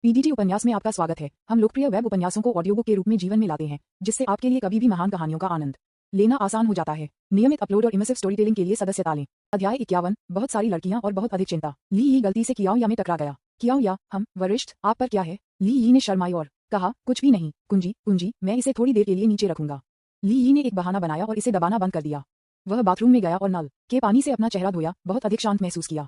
PDT उपन्यास में आपका स्वागत है। हम लोकप्रिय वेब उपन्यासों को ऑडियो बुक के रूप में जीवन में लाते हैं, जिससे आपके लिए कभी भी महान कहानियों का आनंद लेना आसान हो जाता है। नियमित अपलोड और इमर्सिव स्टोरी टेलिंग के लिए सदस्यता लें। अध्याय 51, बहुत सारी लड़कियां और बहुत अधिक चिंता। ली यी गलती से कियाओ या में टकरा गया। कियाओ या, हम वरिष्ठ, आप पर क्या है? ली यी ने शर्माई और कहा, कुछ भी नहीं कुंजी कुंजी, मैं इसे थोड़ी देर के लिए नीचे रखूंगा। ली यी ने एक बहाना बनाया और इसे दबाना बंद कर दिया। वह बाथरूम में गया और नल के पानी से अपना चेहरा धोया, बहुत अधिक शांत महसूस किया।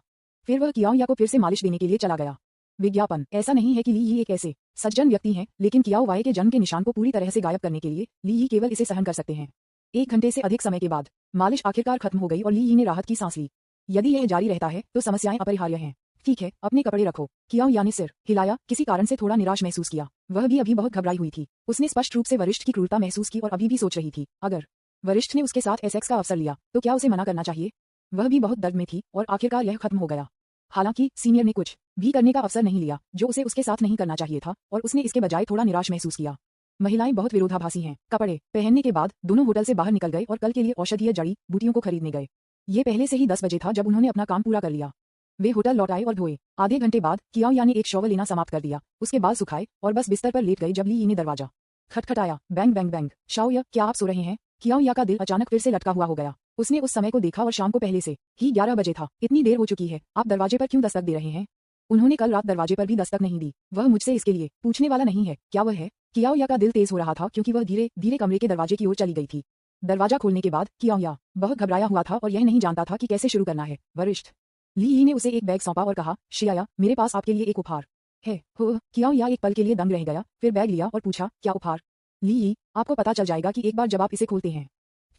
फिर वह कियाओ या को फिर से मालिश देने के लिए चला गया। विज्ञापन, ऐसा नहीं है कि ली यी एक ऐसे सज्जन व्यक्ति हैं, लेकिन कियाओ वाई के जन्म के निशान को पूरी तरह से गायब करने के लिए ली यी केवल इसे सहन कर सकते हैं। 1 घंटे से अधिक समय के बाद मालिश आखिरकार खत्म हो गई और ली यी ने राहत की सांस ली। यदि यह जारी रहता है तो समस्याएं अपरिहार्य हैं। ठीक है, अपने कपड़े रखो। कियाओ या ने सिर हिलाया, किसी कारण से थोड़ा निराश महसूस किया। वह भी अभी बहुत घबराई हुई थी। उसने स्पष्ट रूप से वरिष्ठ की क्रूरता महसूस की और अभी भी सोच रही थी, अगर वरिष्ठ ने उसके साथ सेक्स का अवसर लिया तो क्या उसे मना करना चाहिए? वह भी बहुत दर्द में थी और आखिरकार यह खत्म हो गया। हालांकि सीनियर ने कुछ भी करने का अवसर नहीं लिया जो उसे उसके साथ नहीं करना चाहिए था, और उसने इसके बजाय थोड़ा निराश महसूस किया। महिलाएं बहुत विरोधाभासी हैं। कपड़े पहनने के बाद दोनों होटल से बाहर निकल गए और कल के लिए औषधीय जड़ी बूटियों को खरीदने गए। ये पहले से ही 10 बजे था जब उन्होंने अपना काम पूरा कर लिया। वे होटल लौट आए और धोए। आधे घंटे बाद कियाओ या ने एक शॉवर लेना समाप्त कर दिया, उसके बाल सुखाए और बस बिस्तर पर लेट गई जब ली यी ने दरवाजा खटखटाया। Bang bang bang. शाओ या, क्या आप सो रहे हैं? कियाओ या का दिल अचानक फिर से लटका हुआ हो गया। उसने उस समय को देखा और शाम को पहले से ही 11 बजे था। इतनी देर हो चुकी है, आप दरवाजे पर क्यों दस्तक दे रहे हैं? उन्होंने कल रात दरवाजे पर भी दस्तक नहीं दी। वह मुझसे इसके लिए पूछने वाला नहीं है, क्या वह है? कियाओ या का दिल तेज हो रहा था क्योंकि वह धीरे धीरे कमरे के दरवाजे की ओर चली गई थी। दरवाजा खोलने के बाद कियाओ या बहुत घबराया हुआ था और यह नहीं जानता था कि कैसे शुरू करना है। वरिष्ठ ली यी ने उसे एक बैग सौंपा और कहा, शिया, मेरे पास आपके लिए एक उपहार है। हो, कियाओ या एक पल के लिए दंग रह गया, फिर बैग लिया और पूछा, क्या उपहार? ली यी, आपको पता चल जाएगा कि एक बार जब आप इसे खोलते हैं।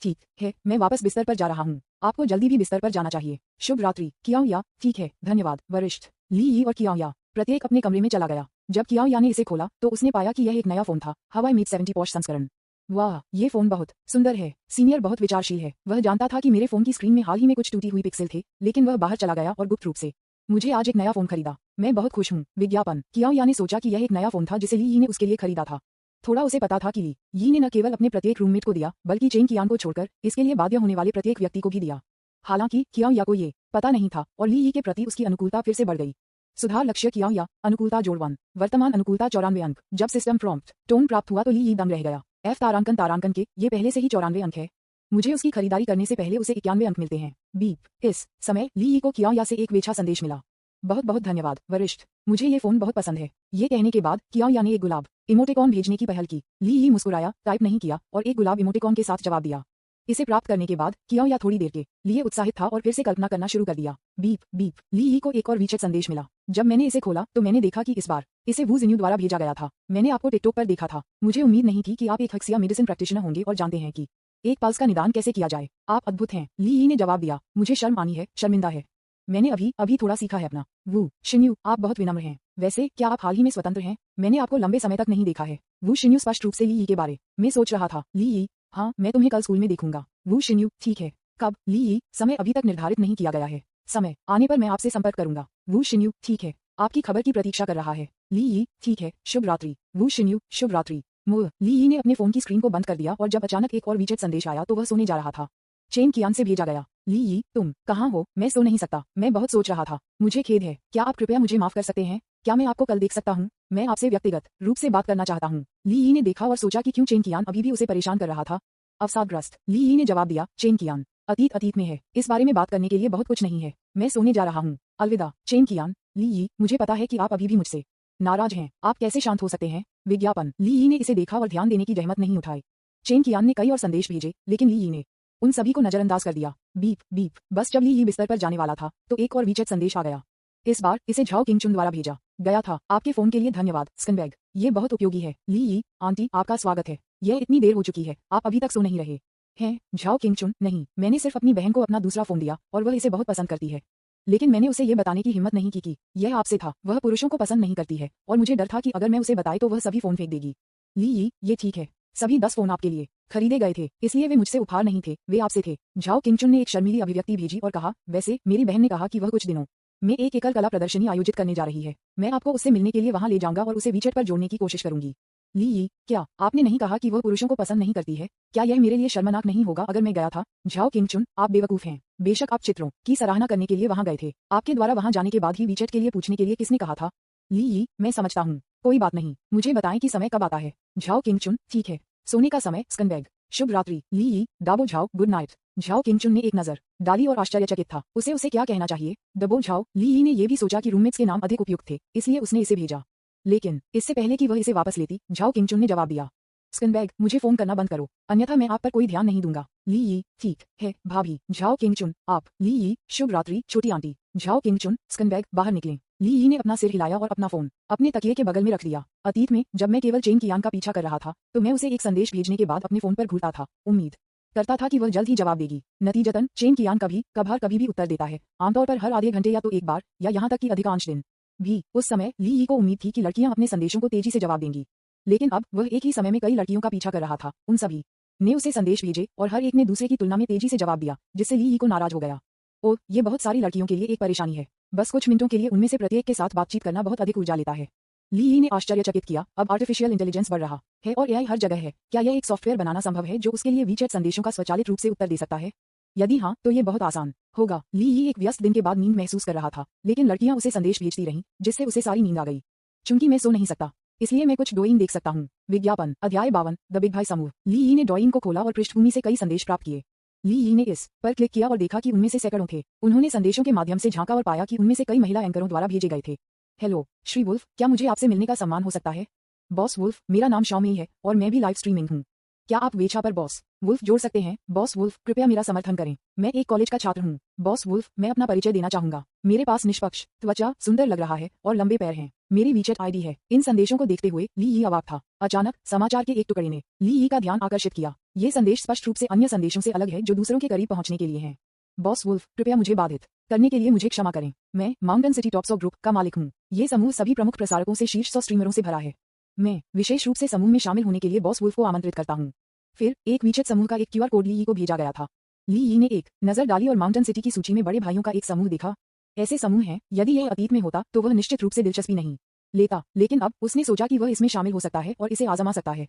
ठीक है, मैं वापस बिस्तर पर जा रहा हूँ। आपको जल्दी भी बिस्तर पर जाना चाहिए। शुभ रात्रि। कियाओ या, ठीक है, धन्यवाद वरिष्ठ। ली यी और कियाओ या प्रत्येक अपने कमरे में चला गया। जब कियाओ या ने इसे खोला तो उसने पाया कि यह एक नया फोन था, हवाई मीट 70 पॉश संस्करण। वाह, ये फोन बहुत सुंदर है। सीनियर बहुत विचारशील है। वह जानता था कि मेरे फोन की स्क्रीन में हाल ही में कुछ टूटी हुई पिक्सल थे, लेकिन वह बाहर चला गया और गुप्त रूप से मुझे आज एक नया फोन खरीदा। मैं बहुत खुश हूँ। विज्ञापन, कियाओ या ने सोचा कि यह एक नया फोन था जिसे ली यी ने उसके लिए खरीदा था। थोड़ा उसे पता था कि ली यी ने न केवल अपने प्रत्येक रूममेट को दिया, बल्कि चेन कियान को छोड़कर इसके लिए बाध्य होने वाले प्रत्येक व्यक्ति को भी दिया। हालांकि कियाओ या को ये पता नहीं था और ली यी के प्रति उसकी अनुकूलता फिर से बढ़ गई। सुधार लक्ष्य कियाओ या, अनुकूलता जोड़ 1, वर्तमान अनुकूलता 94 अंक। जब सिस्टम प्रॉम्प्ट टोन प्राप्त हुआ तो ली यी दंग रह गया। F तारांकन के ये पहले से ही 94 अंक है। मुझे उसकी खरीदारी करने से पहले उसे 91 अंक मिलते हैं। बीप। इस समय ली यी को कियाओ या से एक वेछा संदेश मिला। बहुत बहुत धन्यवाद वरिष्ठ, मुझे ये फोन बहुत पसंद है। ये कहने के बाद कियाओ या ने एक गुलाब इमोटिकॉन भेजने की पहल की। ली यी मुस्कुराया, टाइप नहीं किया और एक गुलाब इमोटिकॉन के साथ जवाब दिया। इसे प्राप्त करने के बाद कियाओ या थोड़ी देर के लिए उत्साहित था और फिर से कल्पना करना शुरू कर दिया। Beep beep. ली यी को एक और वीचेट संदेश मिला। जब मैंने इसे खोला तो मैंने देखा कि इस बार इसे वू जिन्यू द्वारा भेजा गया था। मैंने आपको टिकटॉक पर देखा था। मुझे उम्मीद नहीं थी कि आप एक हक्सिया मेडिसिन प्रैक्टिशनर होंगे और जानते हैं कि एक पल्स का निदान कैसे किया जाए। आप अद्भुत हैं। ली यी ने जवाब दिया, मुझे शर्म आनी है, शर्मिंदा है। मैंने अभी थोड़ा सीखा है अपना। वू शिन्यू, आप बहुत विनम्र हैं। वैसे क्या आप हाल ही में स्वतंत्र हैं? मैंने आपको लंबे समय तक नहीं देखा है। वू शिन्यू स्पष्ट रूप से ली यी के बारे में सोच रहा था। ली यी, हाँ, मैं तुम्हें कल स्कूल में देखूंगा। वू शिन्यू, ठीक है। कब? ली यी, समय अभी तक निर्धारित नहीं किया गया है। समय आने पर मैं आपसे संपर्क करूंगा। वू शिन्यू, ठीक है। आपकी खबर की प्रतीक्षा कर रहा है। ली यी, ठीक है, शुभ रात्रि। वू शिन्यू, शुभ रात्रि। मुह। ली यी ने अपने फोन की स्क्रीन को बंद कर दिया और जब अचानक एक और वीचेट संदेश आया तो वह सोने जा रहा था। चेन कियान से भेजा गया। ली यी, तुम कहाँ हो? मैं सो नहीं सकता, मैं बहुत सोच रहा था। मुझे खेद है, क्या आप कृपया मुझे माफ कर सकते हैं? क्या मैं आपको कल देख सकता हूँ? मैं आपसे व्यक्तिगत रूप से बात करना चाहता हूँ। ली यी ने देखा और सोचा कि क्यों चेन कियान अभी भी उसे परेशान कर रहा था। अवसादग्रस्त। ली यी ने जवाब दिया, चेन कियान, अतीत अतीत में है, इस बारे में बात करने के लिए बहुत कुछ नहीं है। मैं सोने जा रहा हूँ। अलविदा चेन कियान। ली यी, मुझे पता है कि आप अभी भी मुझसे नाराज हैं। आप कैसे शांत हो सकते हैं? विज्ञापन। ली यी ने इसे देखा और ध्यान देने की जहमत नहीं उठाई। चेन कियान ने कई और संदेश भेजे, लेकिन ली यी ने उन सभी को नजरअंदाज कर दिया। Beep beep. बस जब ली यी बिस्तर पर जाने वाला था तो एक और वीचेट संदेश आ गया। इस बार इसे झाओ किंगचुन द्वारा भेजा गया था। आपके फोन के लिए धन्यवाद स्कनबैग, ये बहुत उपयोगी है। ली यी, आंटी, आपका स्वागत है। यह इतनी देर हो चुकी है, आप अभी तक सो नहीं रहे हैं? झाओ किंगचुन, नहीं, मैंने सिर्फ अपनी बहन को अपना दूसरा फोन दिया और वह इसे बहुत पसंद करती है। लेकिन मैंने उसे ये बताने की हिम्मत नहीं की कि यह आपसे था। वह पुरुषों को पसंद नहीं करती है और मुझे डर था कि अगर मैं उसे बताए तो वह सभी फोन फेंक देगी। ली यी, ये ठीक है। सभी 10 फोन आपके लिए खरीदे गए थे, इसलिए वे मुझसे उपहार नहीं थे, वे आपसे थे। झाओ किंगचुन ने एक शर्मीली अभिव्यक्ति भेजी और कहा, वैसे मेरी बहन ने कहा कि वह कुछ दिनों में एक एकल कला प्रदर्शनी आयोजित करने जा रही है। मैं आपको उससे मिलने के लिए वहां ले जाऊंगा और उसे वीचेट पर जोड़ने की कोशिश करूंगी। ली यी, क्या आपने नहीं कहा कि वह पुरुषों को पसंद नहीं करती है? क्या यह मेरे लिए शर्मनाक नहीं होगा अगर मैं गया था? झाओ किंगचुन, आप बेवकूफ हैं। बेशक आप चित्रों की सराहना करने के लिए वहां गए थे। आपके द्वारा वहां जाने के बाद ही वीचेट के लिए पूछने के लिए किसने कहा था? ली यी, मैं समझता हूँ, कोई बात नहीं, मुझे बताएं कि समय कब आता है। झाओ किंगचुन, ठीक है, सोने का समय, स्कंदबैग, शुभ रात्रि। ली यी, डाबो झाओ, गुड नाइट। झाओ किंगचुन ने एक नजर डाली और आश्चर्यचकित था। उसे क्या कहना चाहिए। डबो झाओ। ली यी ने यह भी सोचा कि रूममेट्स के नाम अधिक उपयुक्त थे, इसलिए उसने इसे भेजा। लेकिन इससे पहले कि वह इसे वापस लेती, झाओ किंगचुन ने जवाब दिया, स्कंदबैग, मुझे फोन करना बंद करो, अन्यथा मैं आप पर कोई ध्यान नहीं दूंगा। ली यी, ठीक है भाभी। झाओ किंगचुन, आप। ली यी, शुभ रात्रि छोटी आंटी। झाओ किंगचुन, स्कंदबैग, बाहर निकलें। ली यी ने अपना सिर हिलाया और अपना फोन अपने तकिए के बगल में रख लिया। अतीत में जब मैं केवल चेन कियान का पीछा कर रहा था तो मैं उसे एक संदेश भेजने के बाद अपने फोन पर घूरता था, उम्मीद करता था कि वह जल्द ही जवाब देगी। नतीजतन चेन कियान कभी भी उत्तर देता है, आमतौर पर हर आधे घंटे या तो एक बार, या यहाँ तक कि अधिकांश दिन भी। उस समय ली यी को उम्मीद थी कि लड़कियां अपने संदेशों को तेजी से जवाब देंगी, लेकिन अब वह एक ही समय में कई लड़कियों का पीछा कर रहा था। उन सभी ने उसे संदेश भेजे और हर एक ने दूसरे की तुलना में तेजी से जवाब दिया, जिससे ली यी को नाराज हो गया। ओह, ये बहुत सारी लड़कियों के लिए एक परेशानी है। बस कुछ मिनटों के लिए उनमें से प्रत्येक के साथ बातचीत करना बहुत अधिक ऊर्जा लेता है। ली यी ने आश्चर्यचकित किया, अब आर्टिफिशियल इंटेलिजेंस बढ़ रहा है और एआई हर जगह है। क्या यह एक सॉफ्टवेयर बनाना संभव है जो उसके लिए वीचैट संदेशों का स्वचालित रूप से उत्तर दे सकता है? यदि हाँ, तो ये बहुत आसान होगा। ली यी एक व्यस्त दिन के बाद नींद महसूस कर रहा था, लेकिन लड़कियां उसे संदेश भेजती रहीं, जिससे उसे सारी नींद आ गई। चूंकि मैं सो नहीं सकता, इसलिए मैं कुछ ड्राइंग देख सकता हूँ। विज्ञापन, अध्याय 52, द बिग भाई समूह। ली यी ने ड्राइंग को खोला और पृष्ठभूमि से कई संदेश प्राप्त किए। ली यी ने इस पर क्लिक किया और देखा कि उनमें से सैकड़ों थे। उन्होंने संदेशों के माध्यम से झांका और पाया कि उनमें से कई महिला एंकरों द्वारा भेजे गए थे। हेलो श्री वुल्फ, क्या मुझे आपसे मिलने का सम्मान हो सकता है? बॉस वुल्फ, मेरा नाम शॉमी है और मैं भी लाइव स्ट्रीमिंग हूँ। क्या आप वेछा पर बॉस वुल्फ जोड़ सकते हैं? बॉस वुल्फ, कृपया मेरा समर्थन करें, मैं एक कॉलेज का छात्र हूँ। बॉस वुल्फ, मैं अपना परिचय देना चाहूंगा। मेरे पास निष्पक्ष त्वचा, सुंदर लग रहा है और लंबे पैर हैं। मेरी वीचैट आईडी है। इन संदेशों को देखते हुए ली यी अवाक था। अचानक समाचार के एक टुकड़े ने ली यी का ध्यान आकर्षित किया। ये संदेश स्पष्ट रूप से अन्य संदेशों से अलग है जो दूसरों के करीब पहुंचने के लिए हैं। बॉस वुल्फ, कृपया मुझे बाधित करने के लिए मुझे क्षमा करें। मैं माउंटेन सिटी टॉप्स ग्रुप का मालिक हूँ। ये समूह सभी प्रमुख प्रसारकों से शीर्ष 100 स्ट्रीमरों से भरा है। मैं विशेष रूप से समूह में शामिल होने के लिए बॉस वुल्फ को आमंत्रित करता हूँ। फिर एक वीचैट समूह का एक क्यूआर कोड ली यी को भेजा गया था। ली यी ने एक नजर डाली और माउंटेन सिटी की सूची में बड़े भाइयों का एक समूह देखा। ऐसे समूह हैं, यदि यह अतीत में होता तो वह निश्चित रूप से दिलचस्पी नहीं लेता, लेकिन अब उसने सोचा कि वह इसमें शामिल हो सकता है और इसे आजमा सकता है।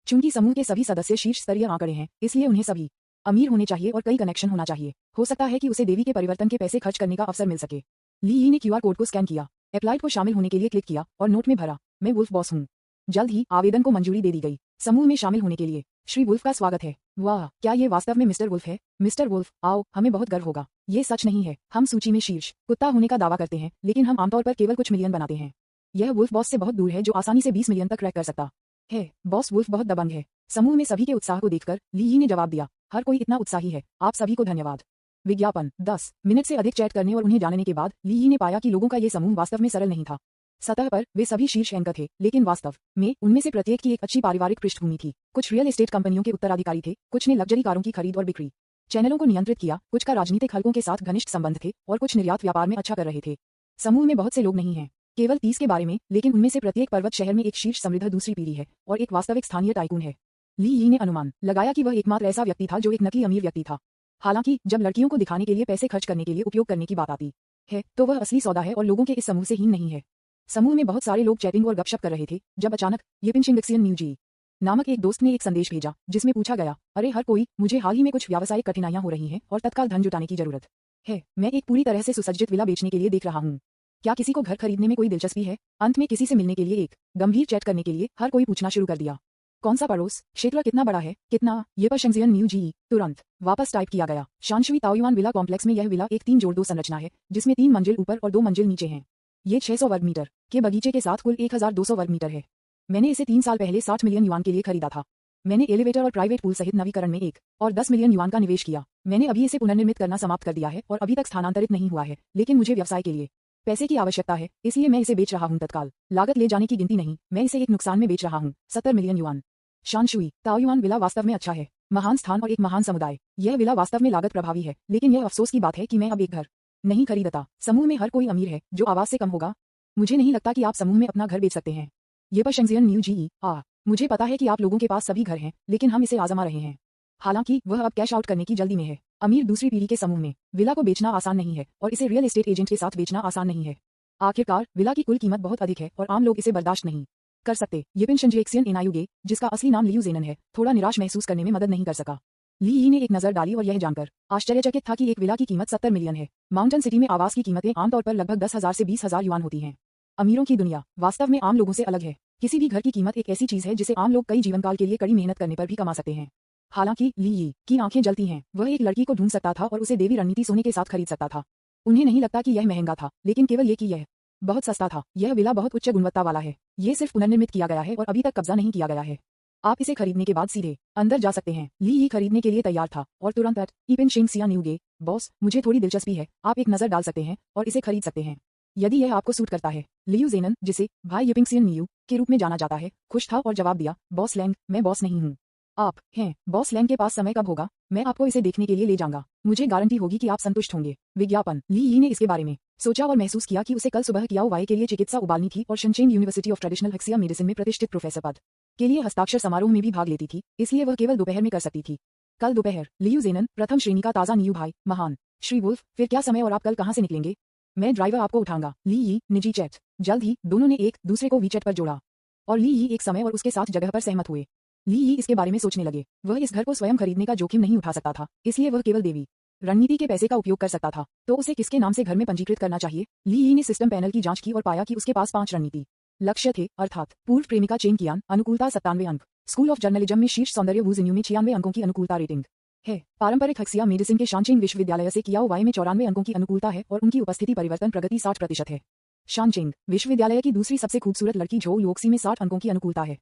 चूंकि समूह के सभी सदस्य शीर्ष स्तरीय आंकड़े हैं, इसलिए उन्हें सभी अमीर होने चाहिए और कई कनेक्शन होना चाहिए। हो सकता है कि उसे देवी के परिवर्तन के पैसे खर्च करने का अवसर मिल सके। ली यी ने क्यूआर कोड को स्कैन किया, एप्लाइड को शामिल होने के लिए क्लिक किया और नोट में भरा, मैं वुल्फ बॉस हूँ। जल्द ही आवेदन को मंजूरी दे दी गई। समूह में शामिल होने के लिए श्री वुल्फ का स्वागत है। वाह, क्या ये वास्तव में मिस्टर वुल्फ है? मिस्टर वुल्फ, आओ, हमें बहुत गर्व होगा। ये सच नहीं है, हम सूची में शीर्ष कुत्ता होने का दावा करते हैं, लेकिन हम आमतौर पर केवल कुछ मिलियन बनाते हैं। यह वुल्फ बॉस से बहुत दूर है जो आसानी से 20 मिलियन तक क्रैक कर सकता है। बॉस वुल्फ बहुत दबंग है। समूह में सभी के उत्साह को देखकर ली यी ने जवाब दिया, हर कोई इतना उत्साही है, आप सभी को धन्यवाद। विज्ञापन, 10 मिनट से अधिक चैट करने और उन्हें जानने के बाद ली यी ने पाया कि लोगों का ये समूह वास्तव में सरल नहीं था। सतह पर वे सभी शीर्ष एंकर थे, लेकिन वास्तव में उनमें से प्रत्येक की एक अच्छी पारिवारिक पृष्ठभूमि थी। कुछ रियल एस्टेट कंपनियों के उत्तराधिकारी थे, कुछ ने लग्जरी कारों की खरीद और बिक्री चैनलों को नियंत्रित किया, कुछ का राजनीतिक हलकों के साथ घनिष्ठ संबंध थे और कुछ निर्यात व्यापार में अच्छा कर रहे थे। समूह में बहुत से लोग नहीं हैं, केवल 30 के बारे में, लेकिन उनमें से प्रत्येक पर्वत शहर में एक शीर्ष समृद्ध दूसरी पीढ़ी है और एक वास्तविक स्थानीय टाइकून है। ली यी ने अनुमान लगाया कि वह एकमात्र ऐसा व्यक्ति था जो एक नकली अमीर व्यक्ति था। हालांकि जब लड़कियों को दिखाने के लिए पैसे खर्च करने के लिए उपयोग करने की बात आती है तो वह असली सौदा है और लोगों के इस समूह से हीन नहीं है। समूह में बहुत सारे लोग चैटिंग और गपशप कर रहे थे जब अचानक येपिनशिंगक्सियन न्यू जी नामक एक दोस्त ने एक संदेश भेजा जिसमें पूछा गया, अरे हर कोई, मुझे हाल ही में कुछ व्यावसायिक कठिनाइयां हो रही हैं और तत्काल धन जुटाने की जरूरत है। मैं एक पूरी तरह से सुसज्जित विला बेचने के लिए देख रहा हूँ। क्या किसी को घर खरीदने में कोई दिलचस्पी है? अंत में किसी से मिलने के लिए एक गंभीर चैट करने के लिए हर कोई पूछना शुरू कर दिया, कौन सा पड़ोस क्षेत्र कितना बड़ा है, कितना? येपिनशिंगक्सियन न्यू जी तुरंत वापस टाइप किया गया। शानशुई ताओयुआन विला कॉम्प्लेक्स में यह विला एक 3-2 संरचना है जिसमें 3 मंजिल ऊपर और 2 मंजिल नीचे हैं। ये 600 वर्ग मीटर के बगीचे के साथ कुल 1200 वर्ग मीटर है। मैंने इसे 3 साल पहले 60 मिलियन युआन के लिए खरीदा था। मैंने एलिवेटर और प्राइवेट पूल सहित नवीकरण में 1 और 10 मिलियन युआन का निवेश किया। मैंने अभी इसे पुनर्निर्मित करना समाप्त कर दिया है और अभी तक स्थानांतरित नहीं हुआ है, लेकिन मुझे व्यवसाय के लिए पैसे की आवश्यकता है, इसलिए मैं इसे बेच रहा हूँ। तत्काल लागत ले जाने की गिनती नहीं, मैं इसे एक नुकसान में बेच रहा हूँ, 70 मिलियन युआन। शानशुई ताओयुआन विला वास्तव में अच्छा है, महान स्थान और एक महान समुदाय। यह विला वास्तव में लागत प्रभावी है, लेकिन यह अफसोस की बात है कि मैं अब एक घर नहीं खरीदता। समूह में हर कोई अमीर है जो आवाज से कम होगा। मुझे नहीं लगता कि आप समूह में अपना घर बेच सकते हैं। येपिनशिंगक्सियन न्यू जी मुझे पता है कि आप लोगों के पास सभी घर हैं, लेकिन हम इसे आजमा रहे हैं। हालांकि वह अब कैश आउट करने की जल्दी में है। अमीर दूसरी पीढ़ी के समूह में विला को बेचना आसान नहीं है और इसे रियल एस्टेट एजेंट के साथ बेचना आसान नहीं है। आखिरकार विला की कुल कीमत बहुत अधिक है और आम लोग इसे बर्दाश्त नहीं कर सकते। येपिनशिंगक्सियन एनायुगे, जिसका असली नाम लियू जेनन है, थोड़ा निराश महसूस करने में मदद नहीं कर सका। ली यी ने एक नजर डाली और यह जानकर आश्चर्यचकित था कि एक विला की कीमत 70 मिलियन है। माउंटेन सिटी में आवास की कीमतें आमतौर पर लगभग 10,000 से 20,000 युआन होती हैं। अमीरों की दुनिया वास्तव में आम लोगों से अलग है। किसी भी घर की कीमत एक ऐसी चीज है जिसे आम लोग कई जीवनकाल के लिए कड़ी मेहनत करने पर भी कमा सकते हैं। हालांकि ली यी की आंखें जलती हैं। वह एक लड़की को ढूंढ सकता था और उसे देवी रणनीति सोने के साथ खरीद सकता था। उन्हें नहीं लगता कि यह महंगा था, लेकिन केवल ये कि यह बहुत सस्ता था। यह विला बहुत उच्च गुणवत्ता वाला है। ये सिर्फ पुनर्निर्मित किया गया है और अभी तक कब्जा नहीं किया गया है। आप इसे खरीदने के बाद सीधे अंदर जा सकते हैं। ली यी खरीदने के लिए तैयार था और तुरंत ईपेन शिंग सिया न्यूगे, बॉस मुझे थोड़ी दिलचस्पी है, आप एक नजर डाल सकते हैं और इसे खरीद सकते हैं यदि यह आपको सूट करता है। लियू जेनन, जिसे भाई यिपिंग सियन नियू के रूप में जाना जाता है, खुश था और जवाब दिया, बॉस लैंग, मैं बॉस नहीं हूँ। आप हैं। बॉस लैंग के पास समय कब होगा? मैं आपको इसे देखने के लिए ले जाऊंगा। मुझे गारंटी होगी कि आप संतुष्ट होंगे। विज्ञापन। ली यी ने इसके बारे में सोचा और महसूस किया कि उसे कल सुबह कियाओ वाई के लिए चिकित्सा उबालनी थी और शनचेंग यूनिवर्सिटी ऑफ ट्रेडिशनल हेक्सिया मेडिसिन में प्रतिष्ठित प्रोफेसर पद के लिए हस्ताक्षर समारोह में भी भाग लेती थी, इसलिए वह केवल दोपहर में कर सकती थी। कल दोपहर। लियू जेनन, प्रथम श्रेणी का ताजा नियू भाई, महान श्री वुल्फ, फिर क्या समय और आप कल कहाँ से निकलेंगे? मैं ड्राइवर आपको उठाऊंगा। ली यी, निजी चैट। जल्द ही दोनों ने एक दूसरे को वीचैट पर जोड़ा और ली यी एक समय और उसके साथ जगह पर सहमत हुए। ली यी इसके बारे में सोचने लगे। वह इस घर को स्वयं खरीदने का जोखिम नहीं उठा सकता था, इसलिए वह केवल देवी रणनीति के पैसे का उपयोग कर सकता था। तो उसे किसके नाम से घर में पंजीकृत करना चाहिए? ली यी ने सिस्टम पैनल की जांच की और पाया कि उसके पास 5 रणनीति लक्ष्य थे, अर्थात पूर्व प्रेमिका चेन कियान, अनुकूलता 97 अंक, स्कूल ऑफ जर्नलिज्म में शीर्ष सौंदर्य वू जिन्यू में 96 अंकों की अनुकूलता रेटिंग है, पारंपरिक हेक्सिया मेडिसिन के शानचेंग विश्वविद्यालय से कियाओ वाई में 94 अंकों की अनुकूलता है और उनकी उपस्थिति परिवर्तन प्रगति 60% है। शानचेंग विश्वविद्यालय की दूसरी सबसे खूबसूरत लड़की झो योक्सी में 60 अंकों की अनुकूलता है।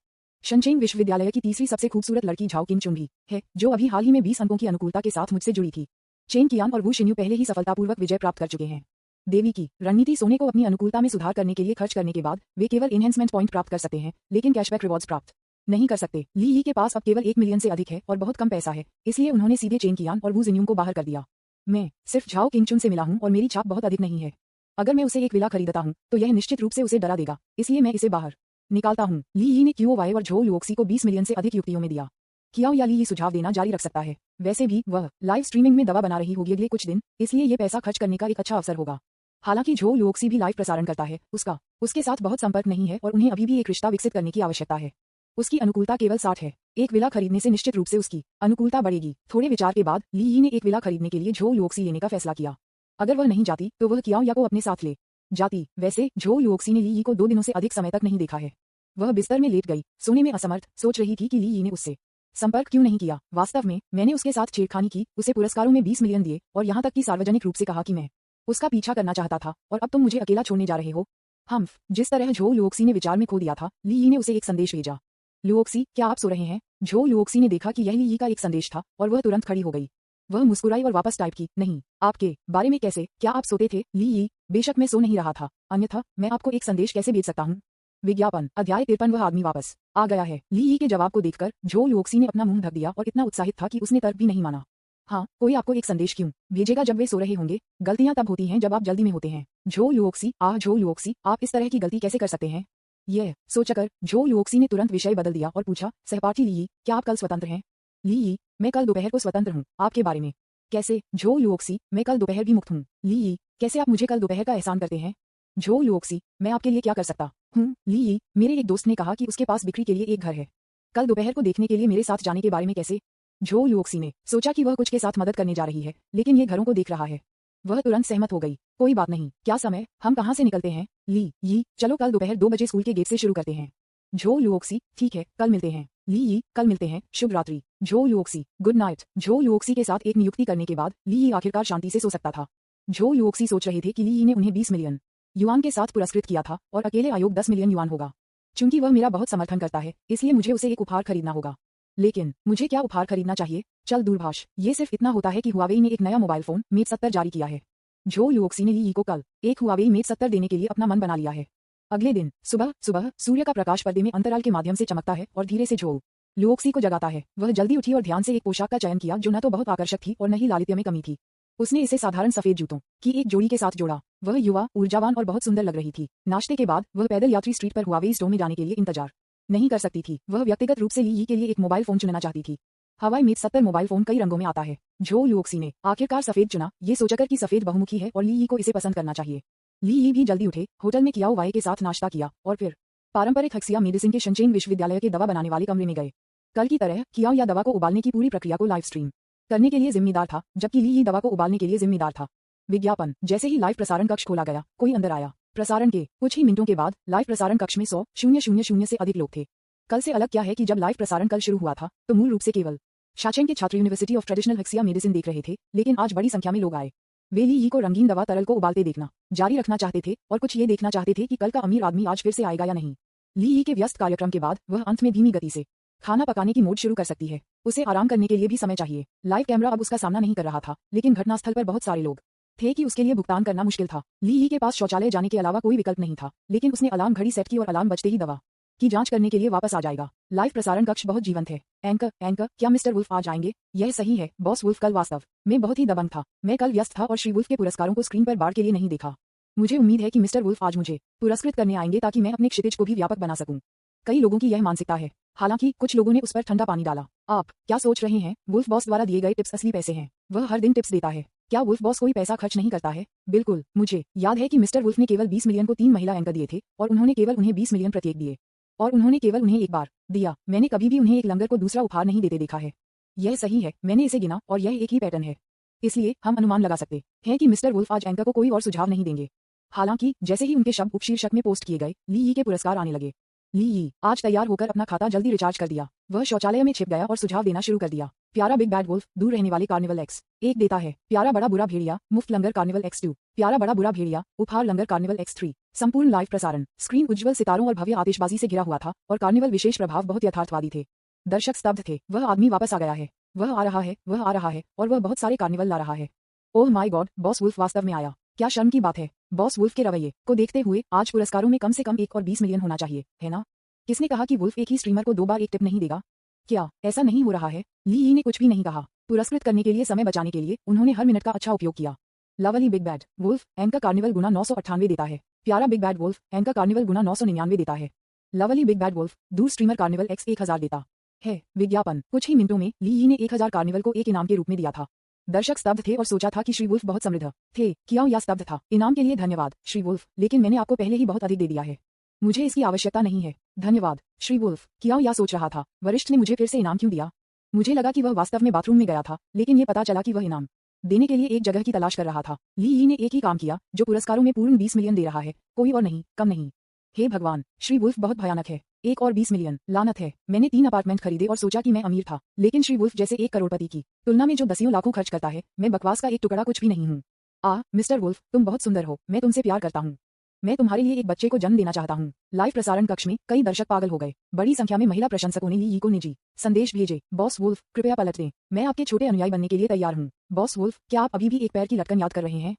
शनचेंग विश्वविद्यालय की तीसरी सबसे खूबसूरत लड़की झाओ किंग चुंगी है, जो अभी हाल ही में 20 अंकों की अनुकूलता के साथ मुझसे जुड़ी थी। चेन कियान और वू शिन्यू पहले ही सफलतापूर्वक विजय प्राप्त कर चुके हैं। देवी की रणनीति सोने को अपनी अनुकूलता में सुधार करने के लिए खर्च करने के बाद वे केवल एनहेंसमेंट पॉइंट प्राप्त कर सकते हैं, लेकिन कैशबैक रिवॉर्ड्स प्राप्त नहीं कर सकते। ली यी के पास अब केवल 1 मिलियन से अधिक है और बहुत कम पैसा है, इसलिए उन्होंने सीधे चेन कियान और वू जिन्यूंग को बाहर कर दिया। मैं सिर्फ झाओ किंगचुन से मिला हूं और मेरी छाप बहुत अधिक नहीं है। अगर मैं उसे एक विला खरीदता हूं तो यह निश्चित रूप से उसे डरा देगा, इसलिए मैं इसे बाहर निकालता हूं। ली यी ने कियो वाई और झो योक्सी को 20 मिलियन से अधिक युक्तियों में दिया। कियाओ या ली यी सुझाव देना जारी रख सकता है। वैसे भी वह लाइव स्ट्रीमिंग में दवा बना रही होगी अगले कुछ दिन, इसलिए ये पैसा खर्च करने का एक अच्छा अवसर होगा। हालांकि झो योक्सी भी लाइव प्रसारण करता है, उसके साथ बहुत संपर्क नहीं है और उन्हें अभी भी एक रिश्ता विकसित करने की आवश्यकता है। उसकी अनुकूलता केवल 60 है। एक विला खरीदने से निश्चित रूप से उसकी अनुकूलता बढ़ेगी। थोड़े विचार के बाद ली यी ने एक विला खरीदने के लिए झो योक्सी लेने का फैसला किया। अगर वह नहीं जाती तो वह कियाओ या को अपने साथ ले जाती। वैसे झो योक्सी ने ली यी को 2 दिनों से अधिक समय तक नहीं देखा है। वह बिस्तर में लेट गई, सोने में असमर्थ, सोच रही थी कि ली यी ने उससे संपर्क क्यों नहीं किया। वास्तव में मैंने उसके साथ छेड़खानी की, उसे पुरस्कारों में 20 मिलियन दिए और यहाँ तक कि सार्वजनिक रूप से कहा कि मैं उसका पीछा करना चाहता था और अब तुम मुझे अकेला छोड़ने जा रहे हो। हम्फ। जिस तरह झो योक्सी ने विचार में खो दिया था, ली यी ने उसे एक संदेश भेजा। लुओक्सी, क्या आप सो रहे हैं? झो लुओक्सी ने देखा कि यह ली यी का एक संदेश था और वह तुरंत खड़ी हो गई। वह मुस्कुराई और वापस टाइप की, नहीं, आपके बारे में कैसे? क्या आप सोते थे? ली यी, बेशक मैं सो नहीं रहा था, अन्यथा मैं आपको एक संदेश कैसे भेज सकता हूँ? विज्ञापन। अध्याय 53। वह आदमी वापस आ गया है। ली यी के जवाब को देखकर झो लुओक्सी ने अपना मुंह ढक दिया और इतना उत्साहित था कि उसने तर्क भी नहीं माना। हाँ, कोई आपको एक संदेश क्यों भेजेगा जब वे सो रहे होंगे? गलतियां तब होती हैं जब आप जल्दी में होते हैं। झो लुओक्सी, झो लुओक्सी, आप इस तरह की गलती कैसे कर सकते हैं? यह सोचकर झो लुओक्सी ने तुरंत विषय बदल दिया और पूछा, सहपाठी ली यी, क्या आप कल स्वतंत्र हैं? ली यी, मैं कल दोपहर को स्वतंत्र हूँ। आपके बारे में कैसे? झो लुओक्सी, मैं कल दोपहर भी मुक्त हूँ। ली यी, कैसे आप मुझे कल दोपहर का एहसान करते हैं? झो लुओक्सी, मैं आपके लिए क्या कर सकता हूँ? ली यी, मेरे एक दोस्त ने कहा कि उसके पास बिक्री के लिए एक घर है। कल दोपहर को देखने के लिए मेरे साथ जाने के बारे में कैसे? झो लुओक्सी ने सोचा कि वह कुछ के साथ मदद करने जा रही है, लेकिन ये घरों को देख रहा है। वह तुरंत सहमत हो गई। कोई बात नहीं, क्या समय? हम कहाँ से निकलते हैं? ली यी, चलो कल दोपहर 2 बजे स्कूल के गेट से शुरू करते हैं। झो लुओक्सी, ठीक है, कल मिलते हैं। ली यी, कल मिलते हैं, शुभ रात्रि। झो लुओक्सी, गुड नाइट। झो लुओक्सी के साथ एक नियुक्ति करने के बाद ली यी आखिरकार शांति से सो सकता था। झो लुओक्सी सोच रहे थे कि ली यी ने उन्हें 20 मिलियन युआन के साथ पुरस्कृत किया था और अकेले आयोग 10 मिलियन युआन होगा। चूंकि वह मेरा बहुत समर्थन करता है, इसलिए मुझे उसे एक उपहार खरीदना होगा। लेकिन मुझे क्या उपहार खरीदना चाहिए? चल दूरभाष। ये सिर्फ इतना होता है कि हुआवेई ने एक नया मोबाइल फोन मेट 70 जारी किया है। झो लुओक्सी ने ली यी को कल एक हुआवेई मेट 70 देने के लिए अपना मन बना लिया है। अगले दिन सुबह सूर्य का प्रकाश पर्दे में अंतराल के माध्यम से चमकता है और धीरे से झो लुओक्सी को जगाता है। वह जल्दी उठी और ध्यान से एक पोशाक का चयन किया जो न तो बहुत आकर्षक थी और न ही लालित्य में कमी थी। उसने इसे साधारण सफेद जूतों की एक जोड़ी के साथ जोड़ा। वह युवा, ऊर्जावान और बहुत सुंदर लग रही थी। नाश्ते के बाद वह पैदल यात्री स्ट्रीट पर हुआवेई स्टोर में जाने के लिए इंतजार नहीं कर सकती थी। वह व्यक्तिगत रूप से ली यी के लिए एक मोबाइल फोन चुनना चाहती थी। हवाई मेट 70 मोबाइल फोन कई रंगों में आता है। झो लुओक्सी ने आखिरकार सफेद चुना, ये सोचकर कि सफेद बहुमुखी है और ली यी को इसे पसंद करना चाहिए। ली यी भी जल्दी उठे, होटल में कियाओ वाई के साथ नाश्ता किया और फिर पारंपरिक हेक्सिया मेडिसिन के शनचेंग विश्वविद्यालय के दवा बनाने वाले कमरे में गए। कल की तरह कियाओ या दवा को उबालने की पूरी प्रक्रिया को लाइव स्ट्रीम करने के लिए जिम्मेदार था, जबकि ली यी दवा को उबालने के लिए जिम्मेदार था। विज्ञापन। जैसे ही लाइव प्रसारण कक्ष खोला गया, कोई अंदर आया। प्रसारण के कुछ ही मिनटों के बाद लाइव प्रसारण कक्ष में 100,000 से अधिक लोग थे। कल से अलग क्या है कि जब लाइव प्रसारण कल शुरू हुआ था तो मूल रूप से केवल शाचेंग के छात्र यूनिवर्सिटी ऑफ ट्रेडिशनल हक्सिया मेडिसिन देख रहे थे, लेकिन आज बड़ी संख्या में लोग आए। वे ली यी को रंगीन दवा तरल को उबालते देखना जारी रखना चाहते थे और कुछ ये देखना चाहते थे कि कल का अमीर आदमी आज फिर से आएगा या नहीं। ली यी के व्यस्त कार्यक्रम के बाद वह अंत में धीमी गति से खाना पकाने की मोड शुरू कर सकती है। उसे आराम करने के लिए भी समय चाहिए। लाइव कैमरा अब उसका सामना नहीं कर रहा था, लेकिन घटनास्थल पर बहुत सारे लोग थे कि उसके लिए भुगतान करना मुश्किल था। ली यी के पास शौचालय जाने के अलावा कोई विकल्प नहीं था, लेकिन उसने अलार्म घड़ी सेट की और अलार्म बजते ही दवा की जांच करने के लिए वापस आ जाएगा। लाइव प्रसारण कक्ष बहुत जीवंत है। एंकर क्या मिस्टर वुल्फ आज आएंगे? यह सही है बॉस वुल्फ। कल वास्तव में बहुत ही दबंग था। मैं कल व्यस्त था और श्री वुल्फ के पुरस्कारों को स्क्रीन पर बार के लिए नहीं देखा। मुझे उम्मीद है कि मिस्टर वुल्फ आज मुझे पुरस्कृत करने आएंगे ताकि मैं अपने क्षितिज को भी व्यापक बना सकूं। कई लोगों की यह मानसिकता है, हालांकि कुछ लोगों ने उस पर ठंडा पानी डाला। आप क्या सोच रहे हैं? वुल्फ बॉस द्वारा दिए गए टिप्स असली पैसे हैं। वह हर दिन टिप्स देता है। क्या वुल्फ बॉस कोई पैसा खर्च नहीं करता है? बिल्कुल। मुझे याद है कि मिस्टर वुल्फ ने केवल 20 मिलियन को 3 महिला एंकर दिए थे और उन्होंने केवल उन्हें 20 मिलियन प्रत्येक दिए और उन्होंने केवल उन्हें एक बार दिया। मैंने कभी भी उन्हें एक लंगर को दूसरा उपहार नहीं देते देखा है। यह सही है, मैंने इसे गिना और यह एक ही पैटर्न है। इसलिए हम अनुमान लगा सकते हैं कि मिस्टर वुल्फ आज एंकर को कोई और सुझाव नहीं देंगे। हालांकि जैसे ही उनके शब्द उपशीर्षक में पोस्ट किए गए, ली यी के पुरस्कार आने लगे। ली यी आज तैयार होकर अपना खाता जल्दी रिचार्ज कर दिया। वह शौचालय में छिप गया और सुझाव देना शुरू कर दिया। प्यारा बिग बैड वुल्फ, दूर रहने वाले कार्निवल X1 देता है। प्यारा बड़ा बुरा भेड़िया, मुफ्त लंगर कार्निवल X2। प्यारा बड़ा बुरा भेड़िया, उपहार लंगर कार्निवल X3। संपूर्ण लाइव प्रसारण स्क्रीन उज्ज्वल सितारों और भव्य आतिशबाजी से घिरा हुआ था और कार्निवल विशेष प्रभाव बहुत यथार्थवादी थे। दर्शक स्तब्ध थे। वह आदमी वापस आ गया है, वह आ रहा है, वह आ रहा है और वह बहुत सारे कार्निवल ला रहा है। Oh my God, boss wolf वास्तव में आया। क्या शर्म की बात है। बॉस वुल्फ के रवैये को देखते हुए आज पुरस्कारों में कम से कम 1 और 20 मिलियन होना चाहिए, है ना? किसने कहा कि वुल्फ एक ही स्ट्रीमर को 2 बार एक टिप नहीं देगा? क्या ऐसा नहीं हो रहा है? ली यी ने कुछ भी नहीं कहा। पुरस्कृत करने के लिए समय बचाने के लिए उन्होंने हर मिनट का अच्छा उपयोग किया। Lovely big bad wolf, anchor carnival गुना 998 देता है। प्यारा big bad wolf, anchor carnival गुना 999 देता है। लवली बिग बैड वुल्फ, दूर स्ट्रीमर कार्निवल X 1000 देता है। विज्ञापन कुछ ही मिनटों में ली यी ने 1000 कार्निवल को एक इनाम के रूप में दिया था। दर्शक स्तब्ध थे और सोचा था कि श्री वुल्फ बहुत समृद्ध थे। कियाओ या स्तब्ध था। इनाम के लिए धन्यवाद श्री वुल्फ, लेकिन मैंने आपको पहले ही बहुत अधिक दे दिया है। मुझे इसकी आवश्यकता नहीं है। धन्यवाद श्री वुल्फ। कियाओ या सोच रहा था, वरिष्ठ ने मुझे फिर से इनाम क्यों दिया? मुझे लगा कि वह वास्तव में बाथरूम में गया था, लेकिन ये पता चला कि वह इनाम देने के लिए एक जगह की तलाश कर रहा था। ली यी ने एक ही काम किया जो पुरस्कारों में पूर्ण 20 मिलियन दे रहा है, कोई और नहीं, कम नहीं। हे भगवान, श्री वुल्फ बहुत भयानक है। 1 और 20 मिलियन, लानत है। मैंने 3 अपार्टमेंट खरीदे और सोचा कि मैं अमीर था, लेकिन श्री वुल्फ जैसे 1 करोड़पति की तुलना में जो दसियों लाखों खर्च करता है, मैं बकवास का एक टुकड़ा कुछ भी नहीं हूँ। मिस्टर वुल्फ, तुम बहुत सुंदर हो। मैं तुमसे प्यार करता हूँ। मैं तुम्हारे लिए एक बच्चे को जन्म देना चाहता हूँ। लाइव प्रसारण कक्ष में कई दर्शक पागल हो गए। बड़ी संख्या में महिला प्रशंसकों ने ली यी को निजी संदेश भेजे। बॉस वुल्फ, कृपया पलट दें। मैं आपके छोटे अनुयायी बनने के लिए तैयार हूँ। बॉस वुल्फ, क्या आप अभी भी एक पैर की लटकन याद कर रहे हैं?